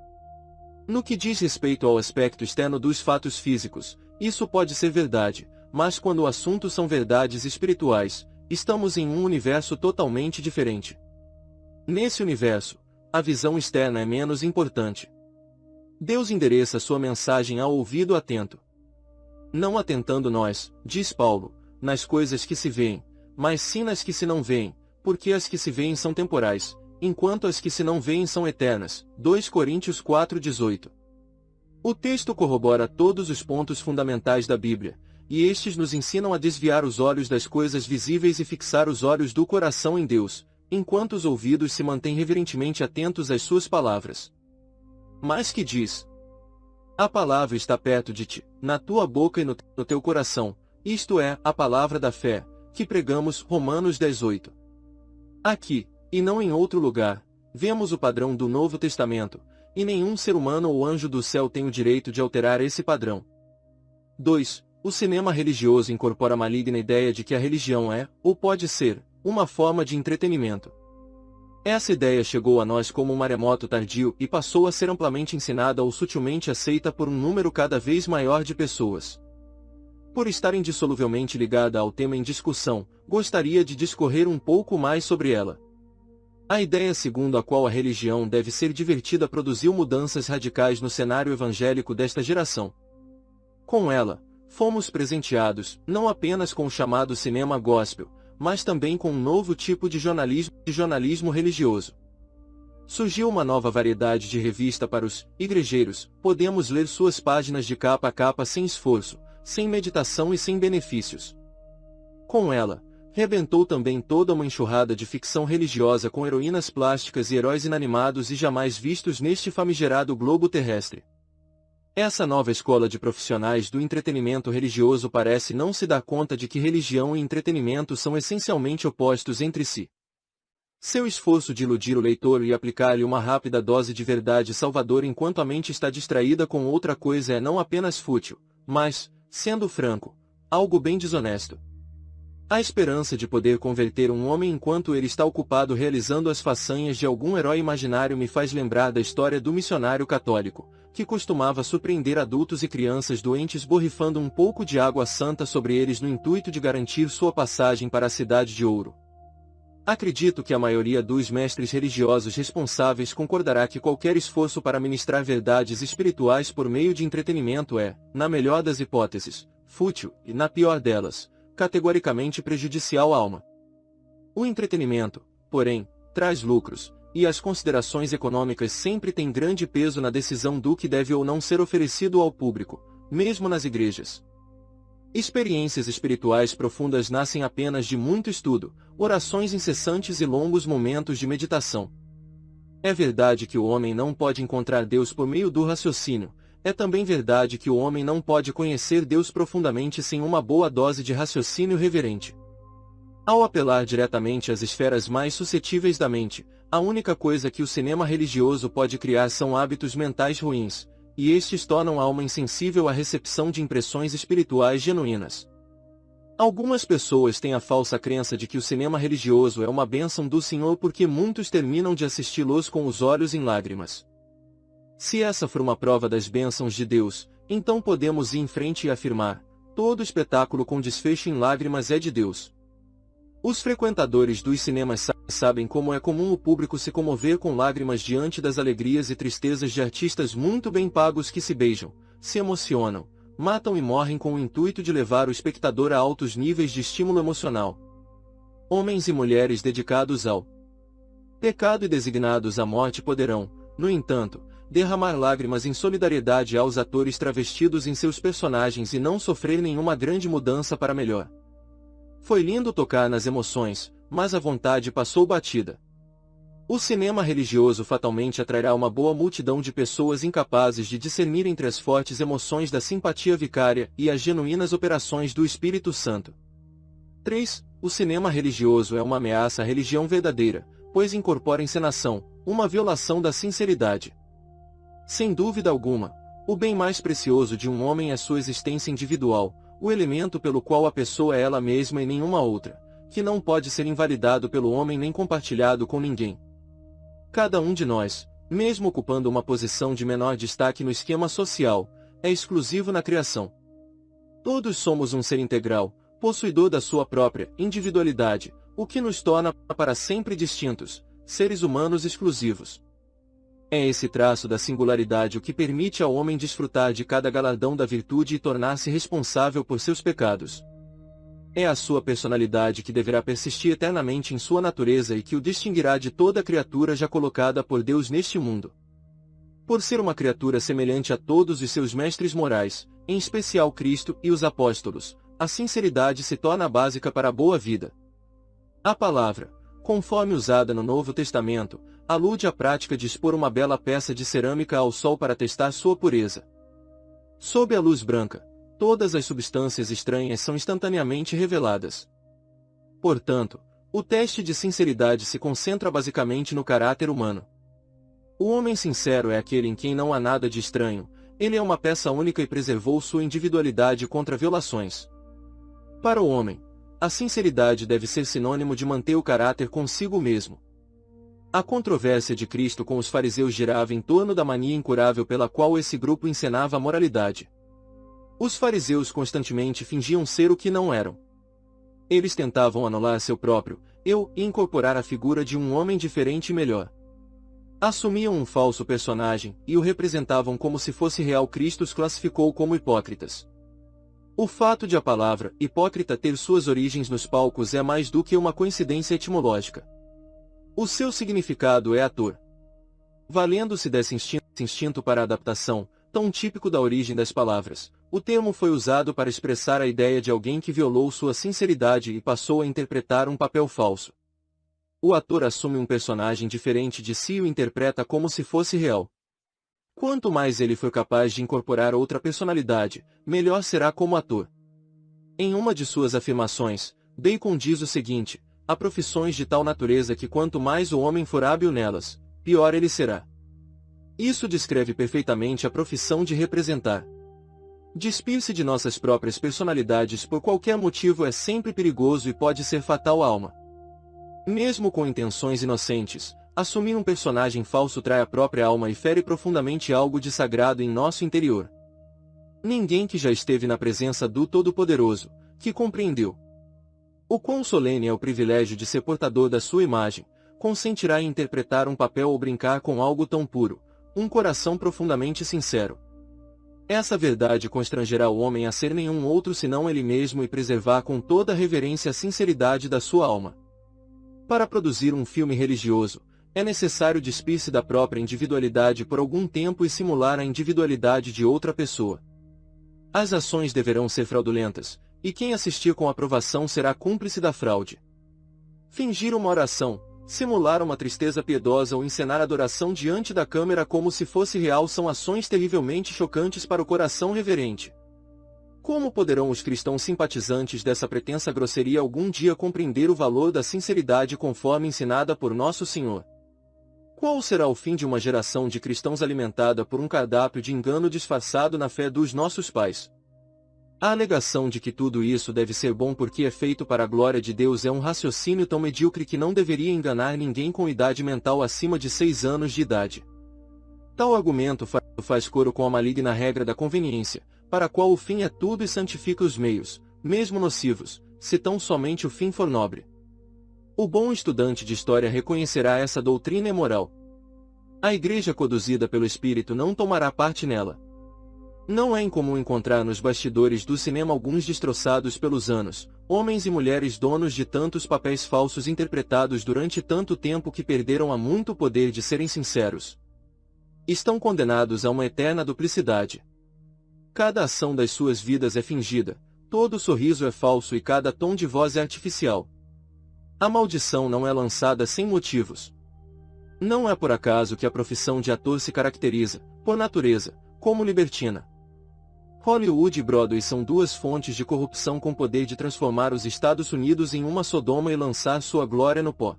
No que diz respeito ao aspecto externo dos fatos físicos, isso pode ser verdade, mas quando o assunto são verdades espirituais, estamos em um universo totalmente diferente. Nesse universo, a visão externa é menos importante. Deus endereça sua mensagem ao ouvido atento. Não atentando nós, diz Paulo, nas coisas que se veem, mas sim nas que se não veem, porque as que se veem são temporais, enquanto as que se não veem são eternas. 2 Coríntios 4:18. O texto corrobora todos os pontos fundamentais da Bíblia, e estes nos ensinam a desviar os olhos das coisas visíveis e fixar os olhos do coração em Deus, enquanto os ouvidos se mantêm reverentemente atentos às suas palavras. Mas que diz? A palavra está perto de ti, na tua boca e no teu coração, isto é, a palavra da fé, que pregamos. Romanos 10:8. Aqui, e não em outro lugar, vemos o padrão do Novo Testamento, e nenhum ser humano ou anjo do céu tem o direito de alterar esse padrão. 2. O cinema religioso incorpora a maligna ideia de que a religião é, ou pode ser, uma forma de entretenimento. Essa ideia chegou a nós como um maremoto tardio e passou a ser amplamente ensinada ou sutilmente aceita por um número cada vez maior de pessoas. Por estar indissoluvelmente ligada ao tema em discussão, gostaria de discorrer um pouco mais sobre ela. A ideia segundo a qual a religião deve ser divertida produziu mudanças radicais no cenário evangélico desta geração. Com ela, fomos presenteados, não apenas com o chamado cinema gospel, mas também com um novo tipo de jornalismo religioso. Surgiu uma nova variedade de revista para os igrejeiros, podemos ler suas páginas de capa a capa sem esforço, sem meditação e sem benefícios. Com ela, rebentou também toda uma enxurrada de ficção religiosa com heroínas plásticas e heróis inanimados e jamais vistos neste famigerado globo terrestre. Essa nova escola de profissionais do entretenimento religioso parece não se dar conta de que religião e entretenimento são essencialmente opostos entre si. Seu esforço de iludir o leitor e aplicar-lhe uma rápida dose de verdade salvadora enquanto a mente está distraída com outra coisa é não apenas fútil, mas, sendo franco, algo bem desonesto. A esperança de poder converter um homem enquanto ele está ocupado realizando as façanhas de algum herói imaginário me faz lembrar da história do missionário católico, que costumava surpreender adultos e crianças doentes borrifando um pouco de água santa sobre eles no intuito de garantir sua passagem para a Cidade de Ouro. Acredito que a maioria dos mestres religiosos responsáveis concordará que qualquer esforço para ministrar verdades espirituais por meio de entretenimento é, na melhor das hipóteses, fútil e, na pior delas, categoricamente prejudicial à alma. O entretenimento, porém, traz lucros, e as considerações econômicas sempre têm grande peso na decisão do que deve ou não ser oferecido ao público, mesmo nas igrejas. Experiências espirituais profundas nascem apenas de muito estudo, orações incessantes e longos momentos de meditação. É verdade que o homem não pode encontrar Deus por meio do raciocínio, é também verdade que o homem não pode conhecer Deus profundamente sem uma boa dose de raciocínio reverente. Ao apelar diretamente às esferas mais suscetíveis da mente, a única coisa que o cinema religioso pode criar são hábitos mentais ruins, e estes tornam a alma insensível à recepção de impressões espirituais genuínas. Algumas pessoas têm a falsa crença de que o cinema religioso é uma bênção do Senhor porque muitos terminam de assisti-los com os olhos em lágrimas. Se essa for uma prova das bênçãos de Deus, então podemos ir em frente e afirmar: todo espetáculo com desfecho em lágrimas é de Deus. Os frequentadores dos cinemas sabem como é comum o público se comover com lágrimas diante das alegrias e tristezas de artistas muito bem pagos que se beijam, se emocionam, matam e morrem com o intuito de levar o espectador a altos níveis de estímulo emocional. Homens e mulheres dedicados ao pecado e designados à morte poderão, no entanto, derramar lágrimas em solidariedade aos atores travestidos em seus personagens e não sofrer nenhuma grande mudança para melhor. Foi lindo tocar nas emoções, mas a vontade passou batida. O cinema religioso fatalmente atrairá uma boa multidão de pessoas incapazes de discernir entre as fortes emoções da simpatia vicária e as genuínas operações do Espírito Santo. 3. O cinema religioso é uma ameaça à religião verdadeira, pois incorpora encenação, uma violação da sinceridade. Sem dúvida alguma, o bem mais precioso de um homem é sua existência individual, o elemento pelo qual a pessoa é ela mesma e nenhuma outra, que não pode ser invalidado pelo homem nem compartilhado com ninguém. Cada um de nós, mesmo ocupando uma posição de menor destaque no esquema social, é exclusivo na criação. Todos somos um ser integral, possuidor da sua própria individualidade, o que nos torna para sempre distintos, seres humanos exclusivos. É esse traço da singularidade o que permite ao homem desfrutar de cada galardão da virtude e tornar-se responsável por seus pecados. É a sua personalidade que deverá persistir eternamente em sua natureza e que o distinguirá de toda criatura já colocada por Deus neste mundo. Por ser uma criatura semelhante a todos os seus mestres morais, em especial Cristo e os apóstolos, a sinceridade se torna básica para a boa vida. A palavra, conforme usada no Novo Testamento, alude à prática de expor uma bela peça de cerâmica ao sol para testar sua pureza. Sob a luz branca, todas as substâncias estranhas são instantaneamente reveladas. Portanto, o teste de sinceridade se concentra basicamente no caráter humano. O homem sincero é aquele em quem não há nada de estranho, ele é uma peça única e preservou sua individualidade contra violações. Para o homem, a sinceridade deve ser sinônimo de manter o caráter consigo mesmo. A controvérsia de Cristo com os fariseus girava em torno da mania incurável pela qual esse grupo encenava a moralidade. Os fariseus constantemente fingiam ser o que não eram. Eles tentavam anular seu próprio eu e incorporar a figura de um homem diferente e melhor. Assumiam um falso personagem e o representavam como se fosse real. Cristo os classificou como hipócritas. O fato de a palavra hipócrita ter suas origens nos palcos é mais do que uma coincidência etimológica. O seu significado é ator. Valendo-se desse instinto para a adaptação, tão típico da origem das palavras, o termo foi usado para expressar a ideia de alguém que violou sua sinceridade e passou a interpretar um papel falso. O ator assume um personagem diferente de si e o interpreta como se fosse real. Quanto mais ele for capaz de incorporar outra personalidade, melhor será como ator. Em uma de suas afirmações, Bacon diz o seguinte: há profissões de tal natureza que quanto mais o homem for hábil nelas, pior ele será. Isso descreve perfeitamente a profissão de representar. Despir-se de nossas próprias personalidades por qualquer motivo é sempre perigoso e pode ser fatal à alma. Mesmo com intenções inocentes, assumir um personagem falso trai a própria alma e fere profundamente algo de sagrado em nosso interior. Ninguém que já esteve na presença do Todo-Poderoso, que compreendeu o quão solene é o privilégio de ser portador da sua imagem, consentirá em interpretar um papel ou brincar com algo tão puro, um coração profundamente sincero. Essa verdade constrangerá o homem a ser nenhum outro senão ele mesmo e preservar com toda a reverência a sinceridade da sua alma. Para produzir um filme religioso, é necessário despir-se da própria individualidade por algum tempo e simular a individualidade de outra pessoa. As ações deverão ser fraudulentas, e quem assistir com aprovação será cúmplice da fraude. Fingir uma oração, simular uma tristeza piedosa ou encenar adoração diante da câmera como se fosse real são ações terrivelmente chocantes para o coração reverente. Como poderão os cristãos simpatizantes dessa pretensa grosseria algum dia compreender o valor da sinceridade conforme ensinada por Nosso Senhor? Qual será o fim de uma geração de cristãos alimentada por um cardápio de engano disfarçado na fé dos nossos pais? A alegação de que tudo isso deve ser bom porque é feito para a glória de Deus é um raciocínio tão medíocre que não deveria enganar ninguém com idade mental acima de 6 anos de idade. Tal argumento faz coro com a maligna regra da conveniência, para a qual o fim é tudo e santifica os meios, mesmo nocivos, se tão somente o fim for nobre. O bom estudante de história reconhecerá essa doutrina moral. A igreja conduzida pelo Espírito não tomará parte nela. Não é incomum encontrar nos bastidores do cinema alguns destroçados pelos anos, homens e mulheres donos de tantos papéis falsos interpretados durante tanto tempo que perderam há muito o poder de serem sinceros. Estão condenados a uma eterna duplicidade. Cada ação das suas vidas é fingida, todo sorriso é falso e cada tom de voz é artificial. A maldição não é lançada sem motivos. Não é por acaso que a profissão de ator se caracteriza, por natureza, como libertina. Hollywood e Broadway são duas fontes de corrupção com poder de transformar os Estados Unidos em uma Sodoma e lançar sua glória no pó.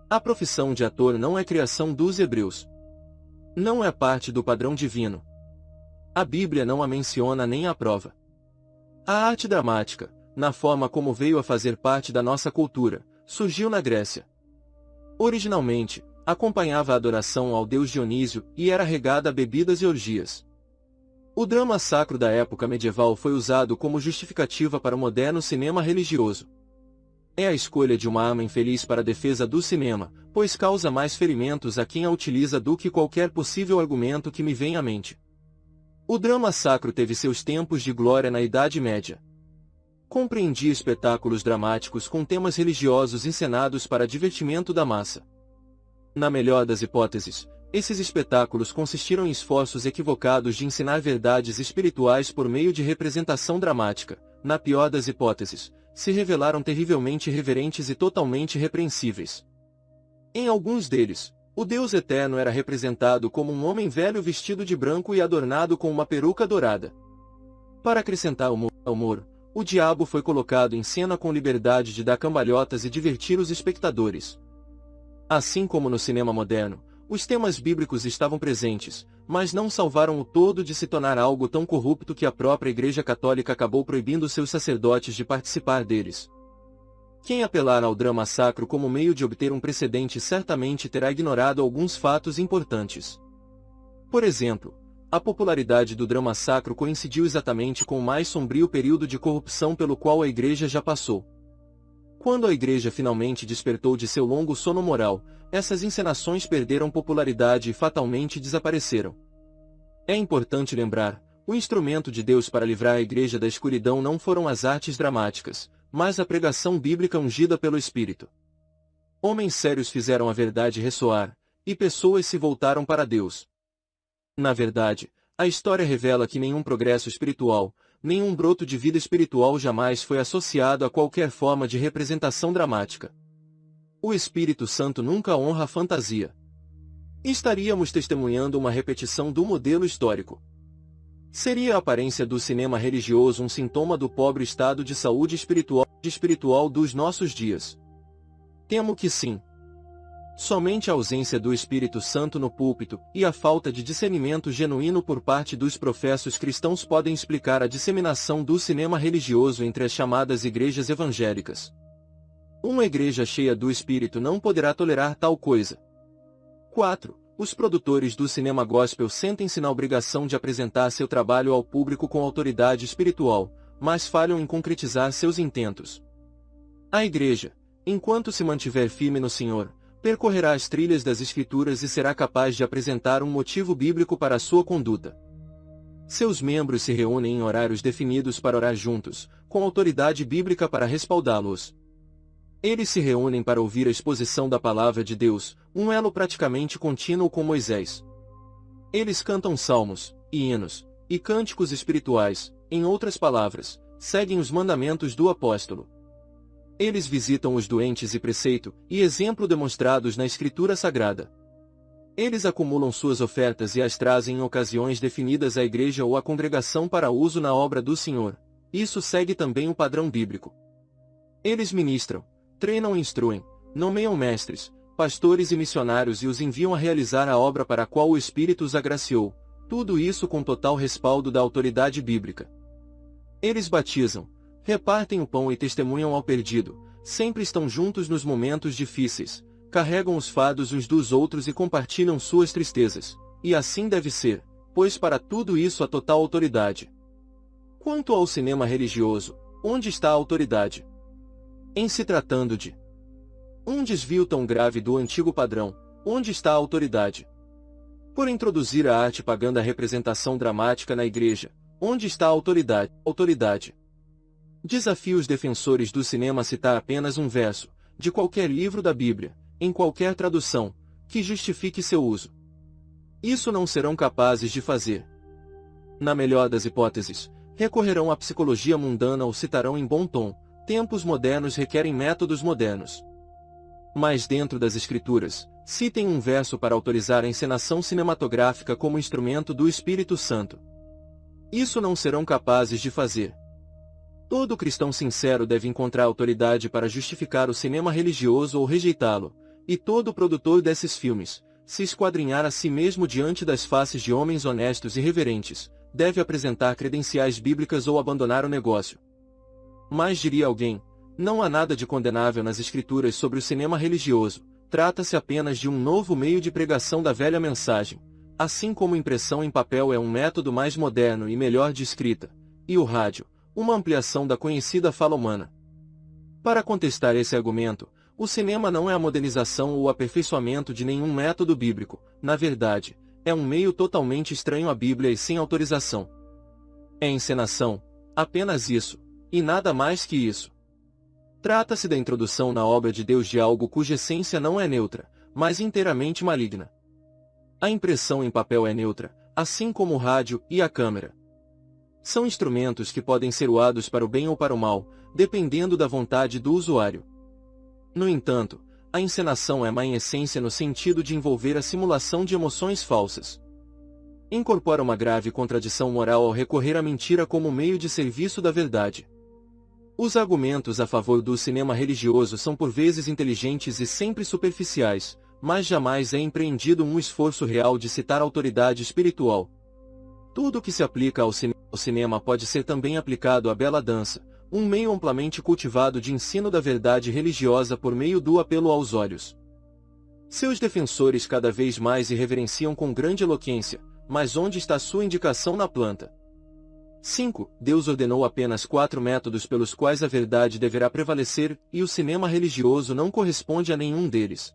A profissão de ator não é criação dos hebreus. Não é parte do padrão divino. A Bíblia não a menciona nem a aprova. A arte dramática, na forma como veio a fazer parte da nossa cultura, surgiu na Grécia. Originalmente, acompanhava a adoração ao deus Dionísio e era regada a bebidas e orgias. O drama sacro da época medieval foi usado como justificativa para o moderno cinema religioso. É a escolha de uma arma infeliz para a defesa do cinema, pois causa mais ferimentos a quem a utiliza do que qualquer possível argumento que me venha à mente. O drama sacro teve seus tempos de glória na Idade Média. Compreendia espetáculos dramáticos com temas religiosos encenados para divertimento da massa. Na melhor das hipóteses, esses espetáculos consistiram em esforços equivocados de ensinar verdades espirituais por meio de representação dramática. Na pior das hipóteses, se revelaram terrivelmente irreverentes e totalmente repreensíveis. Em alguns deles, o Deus Eterno era representado como um homem velho vestido de branco e adornado com uma peruca dourada. Para acrescentar humor, o diabo foi colocado em cena com liberdade de dar cambalhotas e divertir os espectadores. Assim como no cinema moderno, os temas bíblicos estavam presentes, mas não salvaram o todo de se tornar algo tão corrupto que a própria Igreja Católica acabou proibindo seus sacerdotes de participar deles. Quem apelar ao drama sacro como meio de obter um precedente certamente terá ignorado alguns fatos importantes. Por exemplo, a popularidade do drama sacro coincidiu exatamente com o mais sombrio período de corrupção pelo qual a Igreja já passou. Quando a Igreja finalmente despertou de seu longo sono moral, essas encenações perderam popularidade e fatalmente desapareceram. É importante lembrar, o instrumento de Deus para livrar a Igreja da escuridão não foram as artes dramáticas, mas a pregação bíblica ungida pelo Espírito. Homens sérios fizeram a verdade ressoar, e pessoas se voltaram para Deus. Na verdade, a história revela que nenhum progresso espiritual, nenhum broto de vida espiritual jamais foi associado a qualquer forma de representação dramática. O Espírito Santo nunca honra a fantasia. Estaríamos testemunhando uma repetição do modelo histórico. Seria a aparência do cinema religioso um sintoma do pobre estado de saúde espiritual dos nossos dias? Temo que sim. Somente a ausência do Espírito Santo no púlpito e a falta de discernimento genuíno por parte dos professos cristãos podem explicar a disseminação do cinema religioso entre as chamadas igrejas evangélicas. Uma igreja cheia do Espírito não poderá tolerar tal coisa. 4. Os produtores do cinema gospel sentem-se na obrigação de apresentar seu trabalho ao público com autoridade espiritual, mas falham em concretizar seus intentos. A igreja, enquanto se mantiver firme no Senhor, percorrerá as trilhas das Escrituras e será capaz de apresentar um motivo bíblico para a sua conduta. Seus membros se reúnem em horários definidos para orar juntos, com autoridade bíblica para respaldá-los. Eles se reúnem para ouvir a exposição da palavra de Deus, um elo praticamente contínuo com Moisés. Eles cantam salmos, hinos, e cânticos espirituais, em outras palavras, seguem os mandamentos do apóstolo. Eles visitam os doentes e preceito e exemplo demonstrados na Escritura Sagrada. Eles acumulam suas ofertas e as trazem em ocasiões definidas à igreja ou à congregação para uso na obra do Senhor. Isso segue também o padrão bíblico. Eles ministram, treinam e instruem, nomeiam mestres, pastores e missionários e os enviam a realizar a obra para a qual o Espírito os agraciou, tudo isso com total respaldo da autoridade bíblica. Eles batizam, repartem o pão e testemunham ao perdido, sempre estão juntos nos momentos difíceis, carregam os fardos uns dos outros e compartilham suas tristezas, e assim deve ser, pois para tudo isso há total autoridade. Quanto ao cinema religioso, onde está a autoridade? Em se tratando de um desvio tão grave do antigo padrão, onde está a autoridade? Por introduzir a arte pagã da representação dramática na igreja, onde está a autoridade? Desafio os defensores do cinema a citar apenas um verso, de qualquer livro da Bíblia, em qualquer tradução, que justifique seu uso. Isso não serão capazes de fazer. Na melhor das hipóteses, recorrerão à psicologia mundana ou citarão em bom tom: tempos modernos requerem métodos modernos. Mas dentro das escrituras, citem um verso para autorizar a encenação cinematográfica como instrumento do Espírito Santo. Isso não serão capazes de fazer. Todo cristão sincero deve encontrar autoridade para justificar o cinema religioso ou rejeitá-lo, e todo produtor desses filmes, se esquadrinhar a si mesmo diante das faces de homens honestos e reverentes, deve apresentar credenciais bíblicas ou abandonar o negócio. Mas diria alguém, não há nada de condenável nas escrituras sobre o cinema religioso, trata-se apenas de um novo meio de pregação da velha mensagem, assim como impressão em papel é um método mais moderno e melhor de escrita, e o rádio, uma ampliação da conhecida fala humana. Para contestar esse argumento, o cinema não é a modernização ou o aperfeiçoamento de nenhum método bíblico, na verdade, é um meio totalmente estranho à Bíblia e sem autorização. É encenação, apenas isso, e nada mais que isso. Trata-se da introdução na obra de Deus de algo cuja essência não é neutra, mas inteiramente maligna. A impressão em papel é neutra, assim como o rádio e a câmera. São instrumentos que podem ser usados para o bem ou para o mal, dependendo da vontade do usuário. No entanto, a encenação é má em essência no sentido de envolver a simulação de emoções falsas. Incorpora uma grave contradição moral ao recorrer à mentira como meio de serviço da verdade. Os argumentos a favor do cinema religioso são por vezes inteligentes e sempre superficiais, mas jamais é empreendido um esforço real de citar autoridade espiritual. Tudo que se aplica ao cinema pode ser também aplicado à bela dança, um meio amplamente cultivado de ensino da verdade religiosa por meio do apelo aos olhos. Seus defensores cada vez mais irreverenciam com grande eloquência, mas onde está sua indicação na planta? 5. Deus ordenou apenas 4 métodos pelos quais a verdade deverá prevalecer, e o cinema religioso não corresponde a nenhum deles.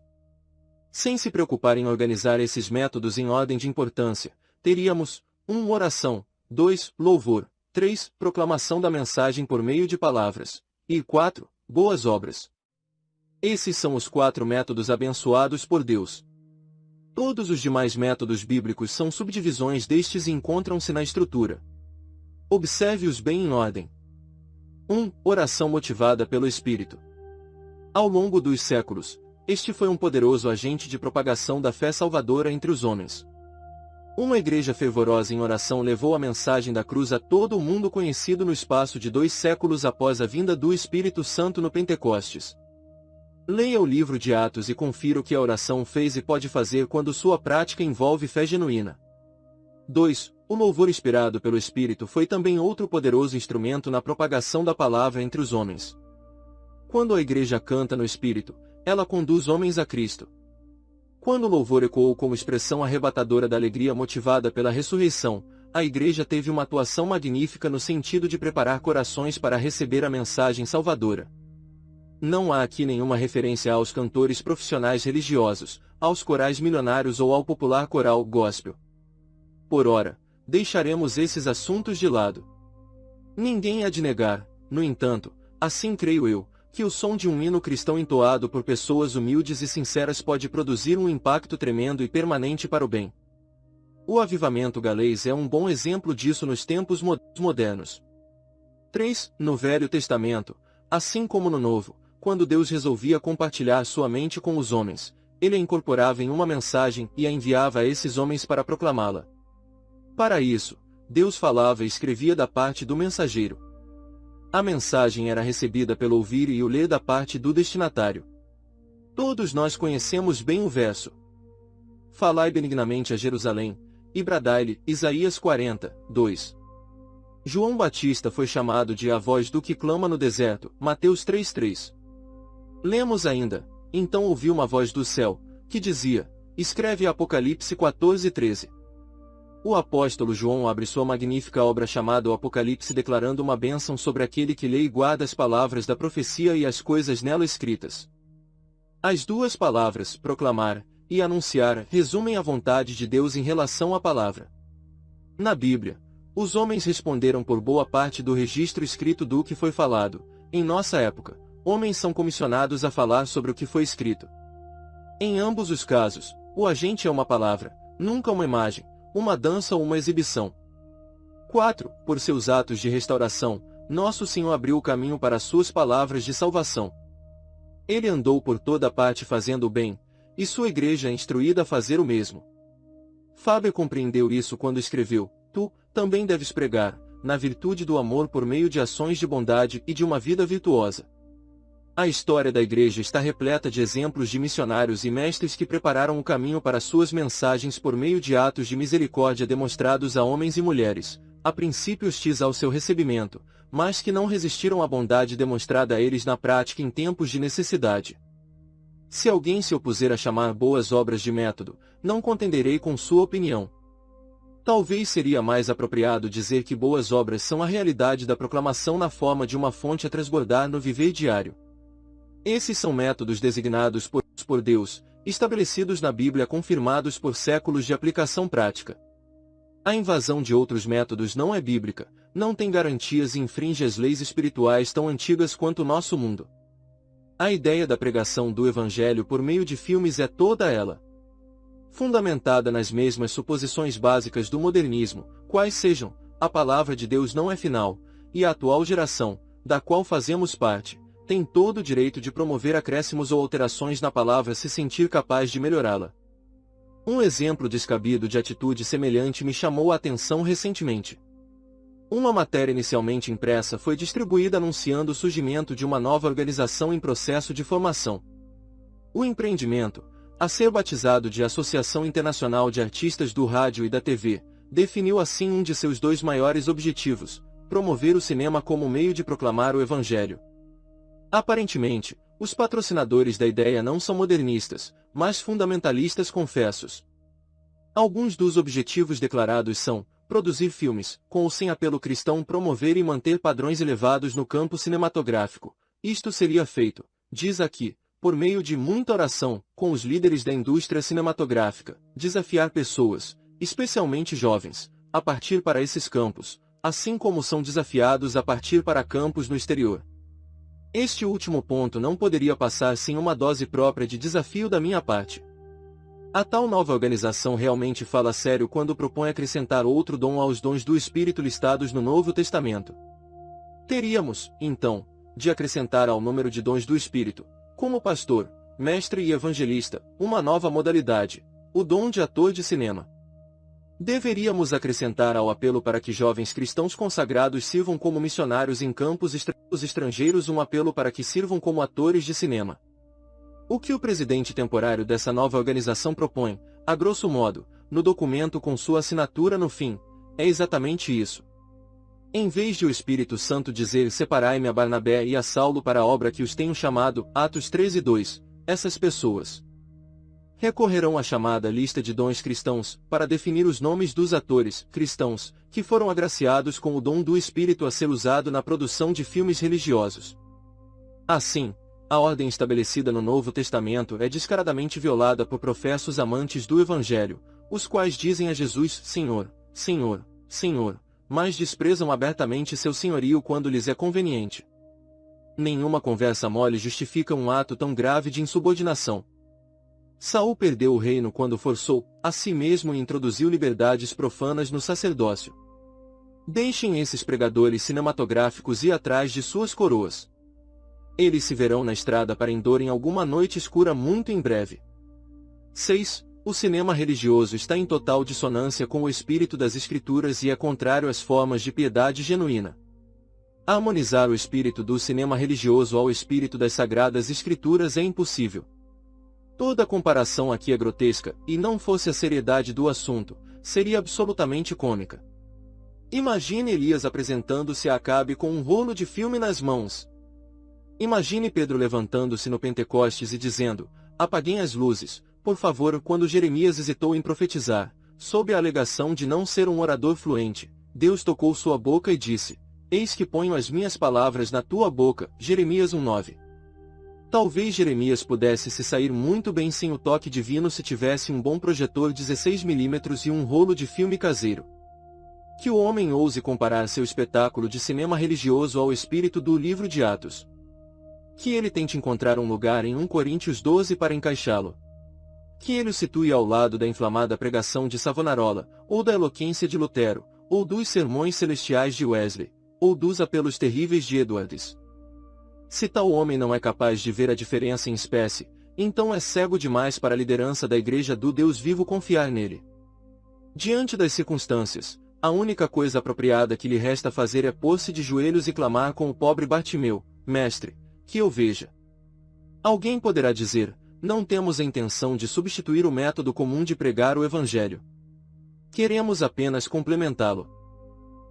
Sem se preocupar em organizar esses métodos em ordem de importância, teríamos 1. Oração, 2. Louvor, 3. Proclamação da mensagem por meio de palavras, e 4. Boas obras. Esses são os 4 métodos abençoados por Deus. Todos os demais métodos bíblicos são subdivisões destes e encontram-se na estrutura. Observe-os bem em ordem. 1. Oração motivada pelo Espírito. Ao longo dos séculos, este foi um poderoso agente de propagação da fé salvadora entre os homens. Uma igreja fervorosa em oração levou a mensagem da cruz a todo o mundo conhecido no espaço de 2 séculos após a vinda do Espírito Santo no Pentecostes. Leia o livro de Atos e confira o que a oração fez e pode fazer quando sua prática envolve fé genuína. 2. O louvor inspirado pelo Espírito foi também outro poderoso instrumento na propagação da palavra entre os homens. Quando a igreja canta no Espírito, ela conduz homens a Cristo. Quando o louvor ecoou como expressão arrebatadora da alegria motivada pela ressurreição, a igreja teve uma atuação magnífica no sentido de preparar corações para receber a mensagem salvadora. Não há aqui nenhuma referência aos cantores profissionais religiosos, aos corais milionários ou ao popular coral gospel. Por ora, deixaremos esses assuntos de lado. Ninguém há de negar, no entanto, assim creio eu, que o som de um hino cristão entoado por pessoas humildes e sinceras pode produzir um impacto tremendo e permanente para o bem. O avivamento galês é um bom exemplo disso nos tempos modernos. 3. No Velho Testamento, assim como no Novo, quando Deus resolvia compartilhar sua mente com os homens, ele a incorporava em uma mensagem e a enviava a esses homens para proclamá-la. Para isso, Deus falava e escrevia da parte do mensageiro. A mensagem era recebida pelo ouvir e o ler da parte do destinatário. Todos nós conhecemos bem o verso. Falai benignamente a Jerusalém, e bradai-lhe, Isaías 40, 2. João Batista foi chamado de a voz do que clama no deserto, Mateus 3:3. Lemos ainda, então ouvi uma voz do céu, que dizia, escreve Apocalipse 14:13. O apóstolo João abre sua magnífica obra chamada o Apocalipse declarando uma bênção sobre aquele que lê e guarda as palavras da profecia e as coisas nela escritas. As duas palavras, proclamar e anunciar, resumem a vontade de Deus em relação à palavra. Na Bíblia, os homens responderam por boa parte do registro escrito do que foi falado. Em nossa época, homens são comissionados a falar sobre o que foi escrito. Em ambos os casos, o agente é uma palavra, nunca uma imagem, uma dança ou uma exibição. 4. Por seus atos de restauração, nosso Senhor abriu o caminho para suas palavras de salvação. Ele andou por toda parte fazendo o bem, e sua igreja é instruída a fazer o mesmo. Faber compreendeu isso quando escreveu: Tu também deves pregar, na virtude do amor por meio de ações de bondade e de uma vida virtuosa. A história da igreja está repleta de exemplos de missionários e mestres que prepararam o caminho para suas mensagens por meio de atos de misericórdia demonstrados a homens e mulheres, a princípio hostis ao seu recebimento, mas que não resistiram à bondade demonstrada a eles na prática em tempos de necessidade. Se alguém se opuser a chamar boas obras de método, não contenderei com sua opinião. Talvez seria mais apropriado dizer que boas obras são a realidade da proclamação na forma de uma fonte a transbordar no viver diário. Esses são métodos designados por Deus, estabelecidos na Bíblia, confirmados por séculos de aplicação prática. A invasão de outros métodos não é bíblica, não tem garantias e infringe as leis espirituais tão antigas quanto o nosso mundo. A ideia da pregação do Evangelho por meio de filmes é toda ela fundamentada nas mesmas suposições básicas do modernismo, quais sejam: a palavra de Deus não é final, e a atual geração, da qual fazemos parte, tem todo o direito de promover acréscimos ou alterações na palavra se sentir capaz de melhorá-la. Um exemplo descabido de atitude semelhante me chamou a atenção recentemente. Uma matéria inicialmente impressa foi distribuída anunciando o surgimento de uma nova organização em processo de formação. O empreendimento, a ser batizado de Associação Internacional de Artistas do Rádio e da TV, definiu assim um de seus dois maiores objetivos: promover o cinema como meio de proclamar o Evangelho. Aparentemente, os patrocinadores da ideia não são modernistas, mas fundamentalistas confessos. Alguns dos objetivos declarados são: produzir filmes, com ou sem apelo cristão, promover e manter padrões elevados no campo cinematográfico. Isto seria feito, diz aqui, por meio de muita oração, com os líderes da indústria cinematográfica, desafiar pessoas, especialmente jovens, a partir para esses campos, assim como são desafiados a partir para campos no exterior. Este último ponto não poderia passar sem uma dose própria de desafio da minha parte. A tal nova organização realmente fala sério quando propõe acrescentar outro dom aos dons do Espírito listados no Novo Testamento. Teríamos, então, de acrescentar ao número de dons do Espírito, como pastor, mestre e evangelista, uma nova modalidade: o dom de ator de cinema. Deveríamos acrescentar ao apelo para que jovens cristãos consagrados sirvam como missionários em campos estrangeiros um apelo para que sirvam como atores de cinema. O que o presidente temporário dessa nova organização propõe, a grosso modo, no documento com sua assinatura no fim, é exatamente isso. Em vez de o Espírito Santo dizer: separai-me a Barnabé e a Saulo para a obra que os tenho chamado, Atos 13:2, essas pessoas recorrerão à chamada lista de dons cristãos, para definir os nomes dos atores cristãos, que foram agraciados com o dom do Espírito a ser usado na produção de filmes religiosos. Assim, a ordem estabelecida no Novo Testamento é descaradamente violada por professos amantes do Evangelho, os quais dizem a Jesus: Senhor, Senhor, Senhor, mas desprezam abertamente seu senhorio quando lhes é conveniente. Nenhuma conversa mole justifica um ato tão grave de insubordinação. Saul perdeu o reino quando forçou a si mesmo e introduziu liberdades profanas no sacerdócio. Deixem esses pregadores cinematográficos ir atrás de suas coroas. Eles se verão na estrada para Endor em alguma noite escura muito em breve. 6. O cinema religioso está em total dissonância com o espírito das Escrituras e é contrário às formas de piedade genuína. Harmonizar o espírito do cinema religioso ao espírito das Sagradas Escrituras é impossível. Toda comparação aqui é grotesca, e não fosse a seriedade do assunto, seria absolutamente cômica. Imagine Elias apresentando-se a Acabe com um rolo de filme nas mãos. Imagine Pedro levantando-se no Pentecostes e dizendo: apaguem as luzes, por favor. Quando Jeremias hesitou em profetizar, sob a alegação de não ser um orador fluente, Deus tocou sua boca e disse: eis que ponho as minhas palavras na tua boca. Jeremias 1:9. Talvez Jeremias pudesse se sair muito bem sem o toque divino se tivesse um bom projetor 16mm e um rolo de filme caseiro. Que o homem ouse comparar seu espetáculo de cinema religioso ao espírito do livro de Atos. Que ele tente encontrar um lugar em 1 Coríntios 12 para encaixá-lo. Que ele o situe ao lado da inflamada pregação de Savonarola, ou da eloquência de Lutero, ou dos sermões celestiais de Wesley, ou dos apelos terríveis de Edwards. Se tal homem não é capaz de ver a diferença em espécie, então é cego demais para a liderança da Igreja do Deus vivo confiar nele. Diante das circunstâncias, a única coisa apropriada que lhe resta fazer é pôr-se de joelhos e clamar com o pobre Bartimeu: Mestre, que eu veja. Alguém poderá dizer: não temos a intenção de substituir o método comum de pregar o Evangelho. Queremos apenas complementá-lo.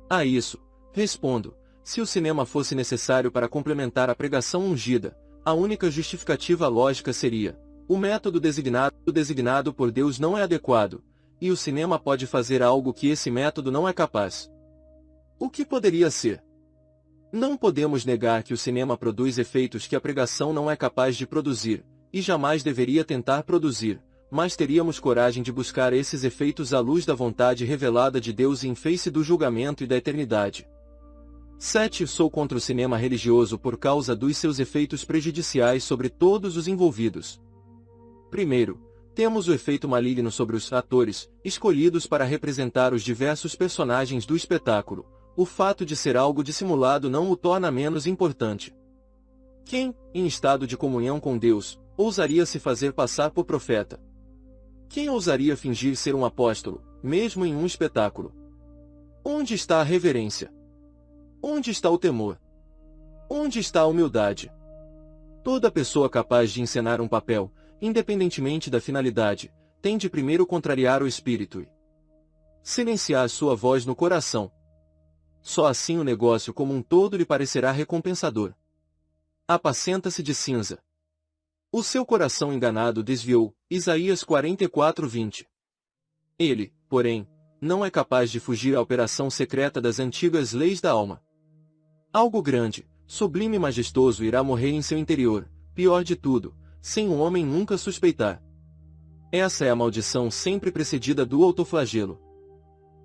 A isso, respondo: se o cinema fosse necessário para complementar a pregação ungida, a única justificativa lógica seria: o método designado por Deus não é adequado, e o cinema pode fazer algo que esse método não é capaz. O que poderia ser? Não podemos negar que o cinema produz efeitos que a pregação não é capaz de produzir, e jamais deveria tentar produzir, mas teríamos coragem de buscar esses efeitos à luz da vontade revelada de Deus em face do julgamento e da eternidade. 7. Sou contra o cinema religioso por causa dos seus efeitos prejudiciais sobre todos os envolvidos. Primeiro, temos o efeito maligno sobre os atores, escolhidos para representar os diversos personagens do espetáculo. O fato de ser algo dissimulado não o torna menos importante. Quem, em estado de comunhão com Deus, ousaria se fazer passar por profeta? Quem ousaria fingir ser um apóstolo, mesmo em um espetáculo? Onde está a reverência? Onde está o temor? Onde está a humildade? Toda pessoa capaz de encenar um papel, independentemente da finalidade, tem de primeiro contrariar o espírito e silenciar sua voz no coração. Só assim o negócio como um todo lhe parecerá recompensador. Apacenta-se de cinza. O seu coração enganado desviou. Isaías 44:20. Ele, porém, não é capaz de fugir à operação secreta das antigas leis da alma. Algo grande, sublime e majestoso irá morrer em seu interior, pior de tudo, sem o homem nunca suspeitar. Essa é a maldição sempre precedida do autoflagelo.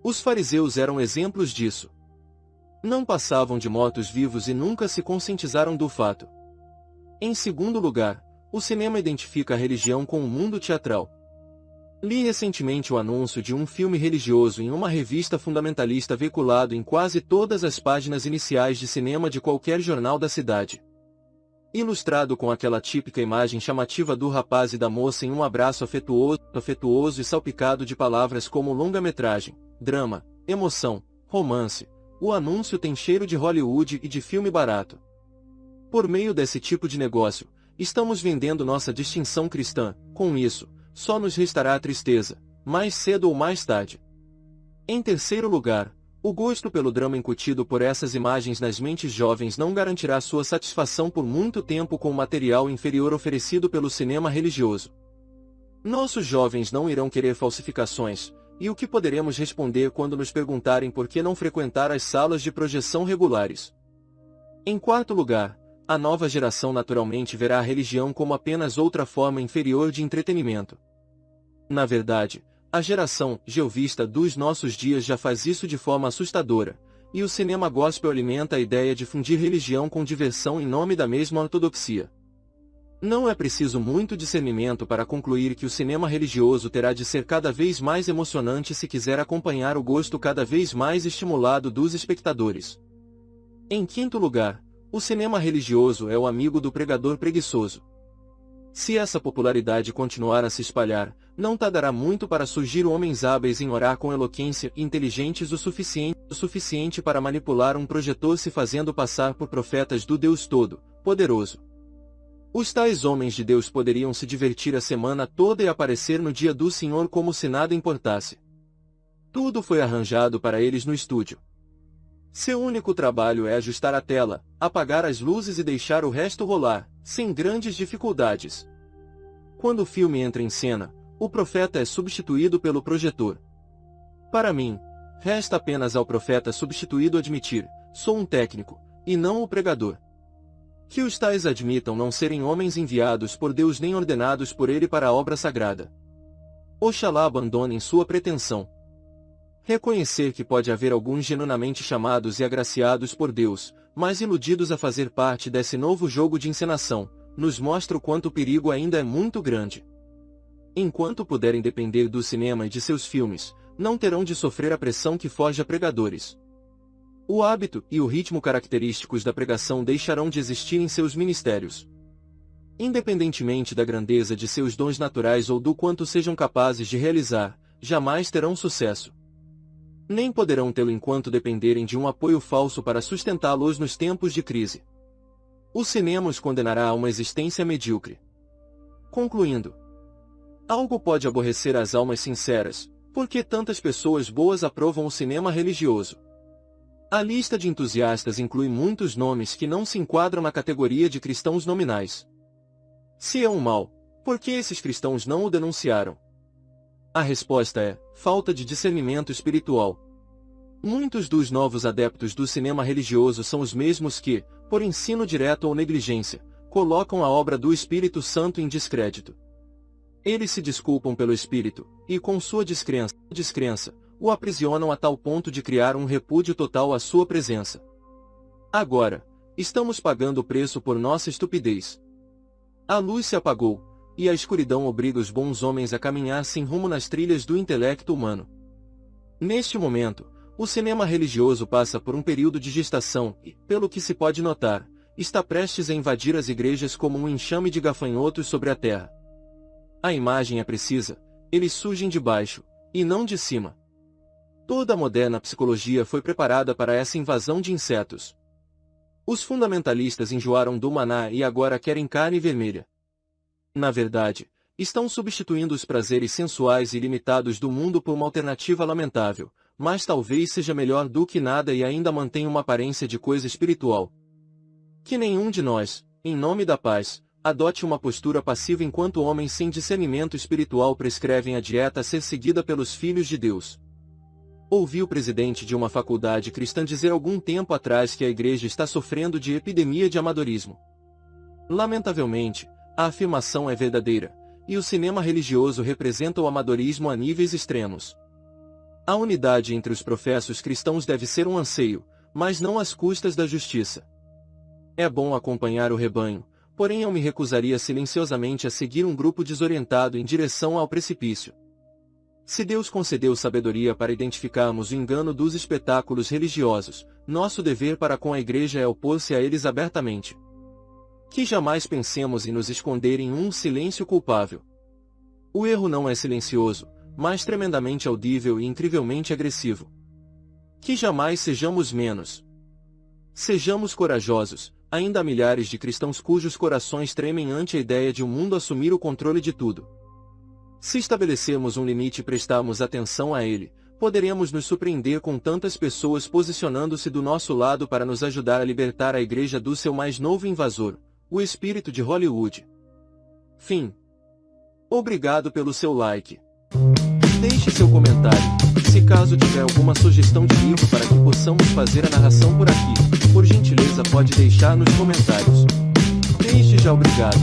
Os fariseus eram exemplos disso. Não passavam de mortos-vivos e nunca se conscientizaram do fato. Em segundo lugar, o cinema identifica a religião com o mundo teatral. Li recentemente o anúncio de um filme religioso em uma revista fundamentalista veiculado em quase todas as páginas iniciais de cinema de qualquer jornal da cidade. Ilustrado com aquela típica imagem chamativa do rapaz e da moça em um abraço afetuoso e salpicado de palavras como longa-metragem, drama, emoção, romance, o anúncio tem cheiro de Hollywood e de filme barato. Por meio desse tipo de negócio, estamos vendendo nossa distinção cristã. Com isso, só nos restará a tristeza, mais cedo ou mais tarde. Em terceiro lugar, o gosto pelo drama incutido por essas imagens nas mentes jovens não garantirá sua satisfação por muito tempo com o material inferior oferecido pelo cinema religioso. Nossos jovens não irão querer falsificações, e o que poderemos responder quando nos perguntarem por que não frequentar as salas de projeção regulares? Em quarto lugar, a nova geração naturalmente verá a religião como apenas outra forma inferior de entretenimento. Na verdade, a geração jeovista dos nossos dias já faz isso de forma assustadora, e o cinema gospel alimenta a ideia de fundir religião com diversão em nome da mesma ortodoxia. Não é preciso muito discernimento para concluir que o cinema religioso terá de ser cada vez mais emocionante se quiser acompanhar o gosto cada vez mais estimulado dos espectadores. Em quinto lugar, o cinema religioso é o amigo do pregador preguiçoso. Se essa popularidade continuar a se espalhar, não tardará muito para surgir homens hábeis em orar com eloquência e inteligentes o suficiente para manipular um projetor se fazendo passar por profetas do Deus Todo-Poderoso. Os tais homens de Deus poderiam se divertir a semana toda e aparecer no dia do Senhor como se nada importasse. Tudo foi arranjado para eles no estúdio. Seu único trabalho é ajustar a tela, apagar as luzes e deixar o resto rolar, sem grandes dificuldades. Quando o filme entra em cena, o profeta é substituído pelo projetor. Para mim, resta apenas ao profeta substituído admitir: sou um técnico, e não o pregador. Que os tais admitam não serem homens enviados por Deus nem ordenados por Ele para a obra sagrada. Oxalá abandonem sua pretensão. Reconhecer que pode haver alguns genuinamente chamados e agraciados por Deus, mas iludidos a fazer parte desse novo jogo de encenação, nos mostra o quanto o perigo ainda é muito grande. enquanto puderem depender do cinema e de seus filmes, não terão de sofrer a pressão que forja pregadores. O hábito e o ritmo característicos da pregação deixarão de existir em seus ministérios. Independentemente da grandeza de seus dons naturais ou do quanto sejam capazes de realizar, jamais terão sucesso. Nem poderão tê-lo enquanto dependerem de um apoio falso para sustentá-los nos tempos de crise. O cinema os condenará a uma existência medíocre. Concluindo, algo pode aborrecer as almas sinceras, porque tantas pessoas boas aprovam o cinema religioso. A lista de entusiastas inclui muitos nomes que não se enquadram na categoria de cristãos nominais. Se é um mal, por que esses cristãos não o denunciaram? A resposta é falta de discernimento espiritual. Muitos dos novos adeptos do cinema religioso são os mesmos que, por ensino direto ou negligência, colocam a obra do Espírito Santo em descrédito. Eles se desculpam pelo Espírito, e com sua descrença, o aprisionam a tal ponto de criar um repúdio total à sua presença. Agora, estamos pagando o preço por nossa estupidez. A luz se apagou, e a escuridão obriga os bons homens a caminhar sem rumo nas trilhas do intelecto humano. Neste momento, o cinema religioso passa por um período de gestação e, pelo que se pode notar, está prestes a invadir as igrejas como um enxame de gafanhotos sobre a terra. A imagem é precisa, eles surgem de baixo, e não de cima. Toda a moderna psicologia foi preparada para essa invasão de insetos. Os fundamentalistas enjoaram do maná e agora querem carne vermelha. Na verdade, estão substituindo os prazeres sensuais e limitados do mundo por uma alternativa lamentável, mas talvez seja melhor do que nada e ainda mantenha uma aparência de coisa espiritual. Que nenhum de nós, em nome da paz, adote uma postura passiva enquanto homens sem discernimento espiritual prescrevem a dieta a ser seguida pelos filhos de Deus. Ouvi o presidente de uma faculdade cristã dizer algum tempo atrás que a igreja está sofrendo de epidemia de amadorismo. Lamentavelmente, a afirmação é verdadeira, e o cinema religioso representa o amadorismo a níveis extremos. A unidade entre os professos cristãos deve ser um anseio, mas não às custas da justiça. É bom acompanhar o rebanho, porém eu me recusaria silenciosamente a seguir um grupo desorientado em direção ao precipício. Se Deus concedeu sabedoria para identificarmos o engano dos espetáculos religiosos, nosso dever para com a igreja é opor-se a eles abertamente. Que jamais pensemos em nos esconder em um silêncio culpável. O erro não é silencioso, mas tremendamente audível e incrivelmente agressivo. Que jamais sejamos menos. Sejamos corajosos, ainda há milhares de cristãos cujos corações tremem ante a ideia de um mundo assumir o controle de tudo. Se estabelecermos um limite e prestarmos atenção a ele, poderemos nos surpreender com tantas pessoas posicionando-se do nosso lado para nos ajudar a libertar a igreja do seu mais novo invasor, o espírito de Hollywood. Fim. Obrigado pelo seu like. Deixe seu comentário, se caso tiver alguma sugestão de livro para que possamos fazer a narração por aqui, por gentileza pode deixar nos comentários. Desde já obrigado.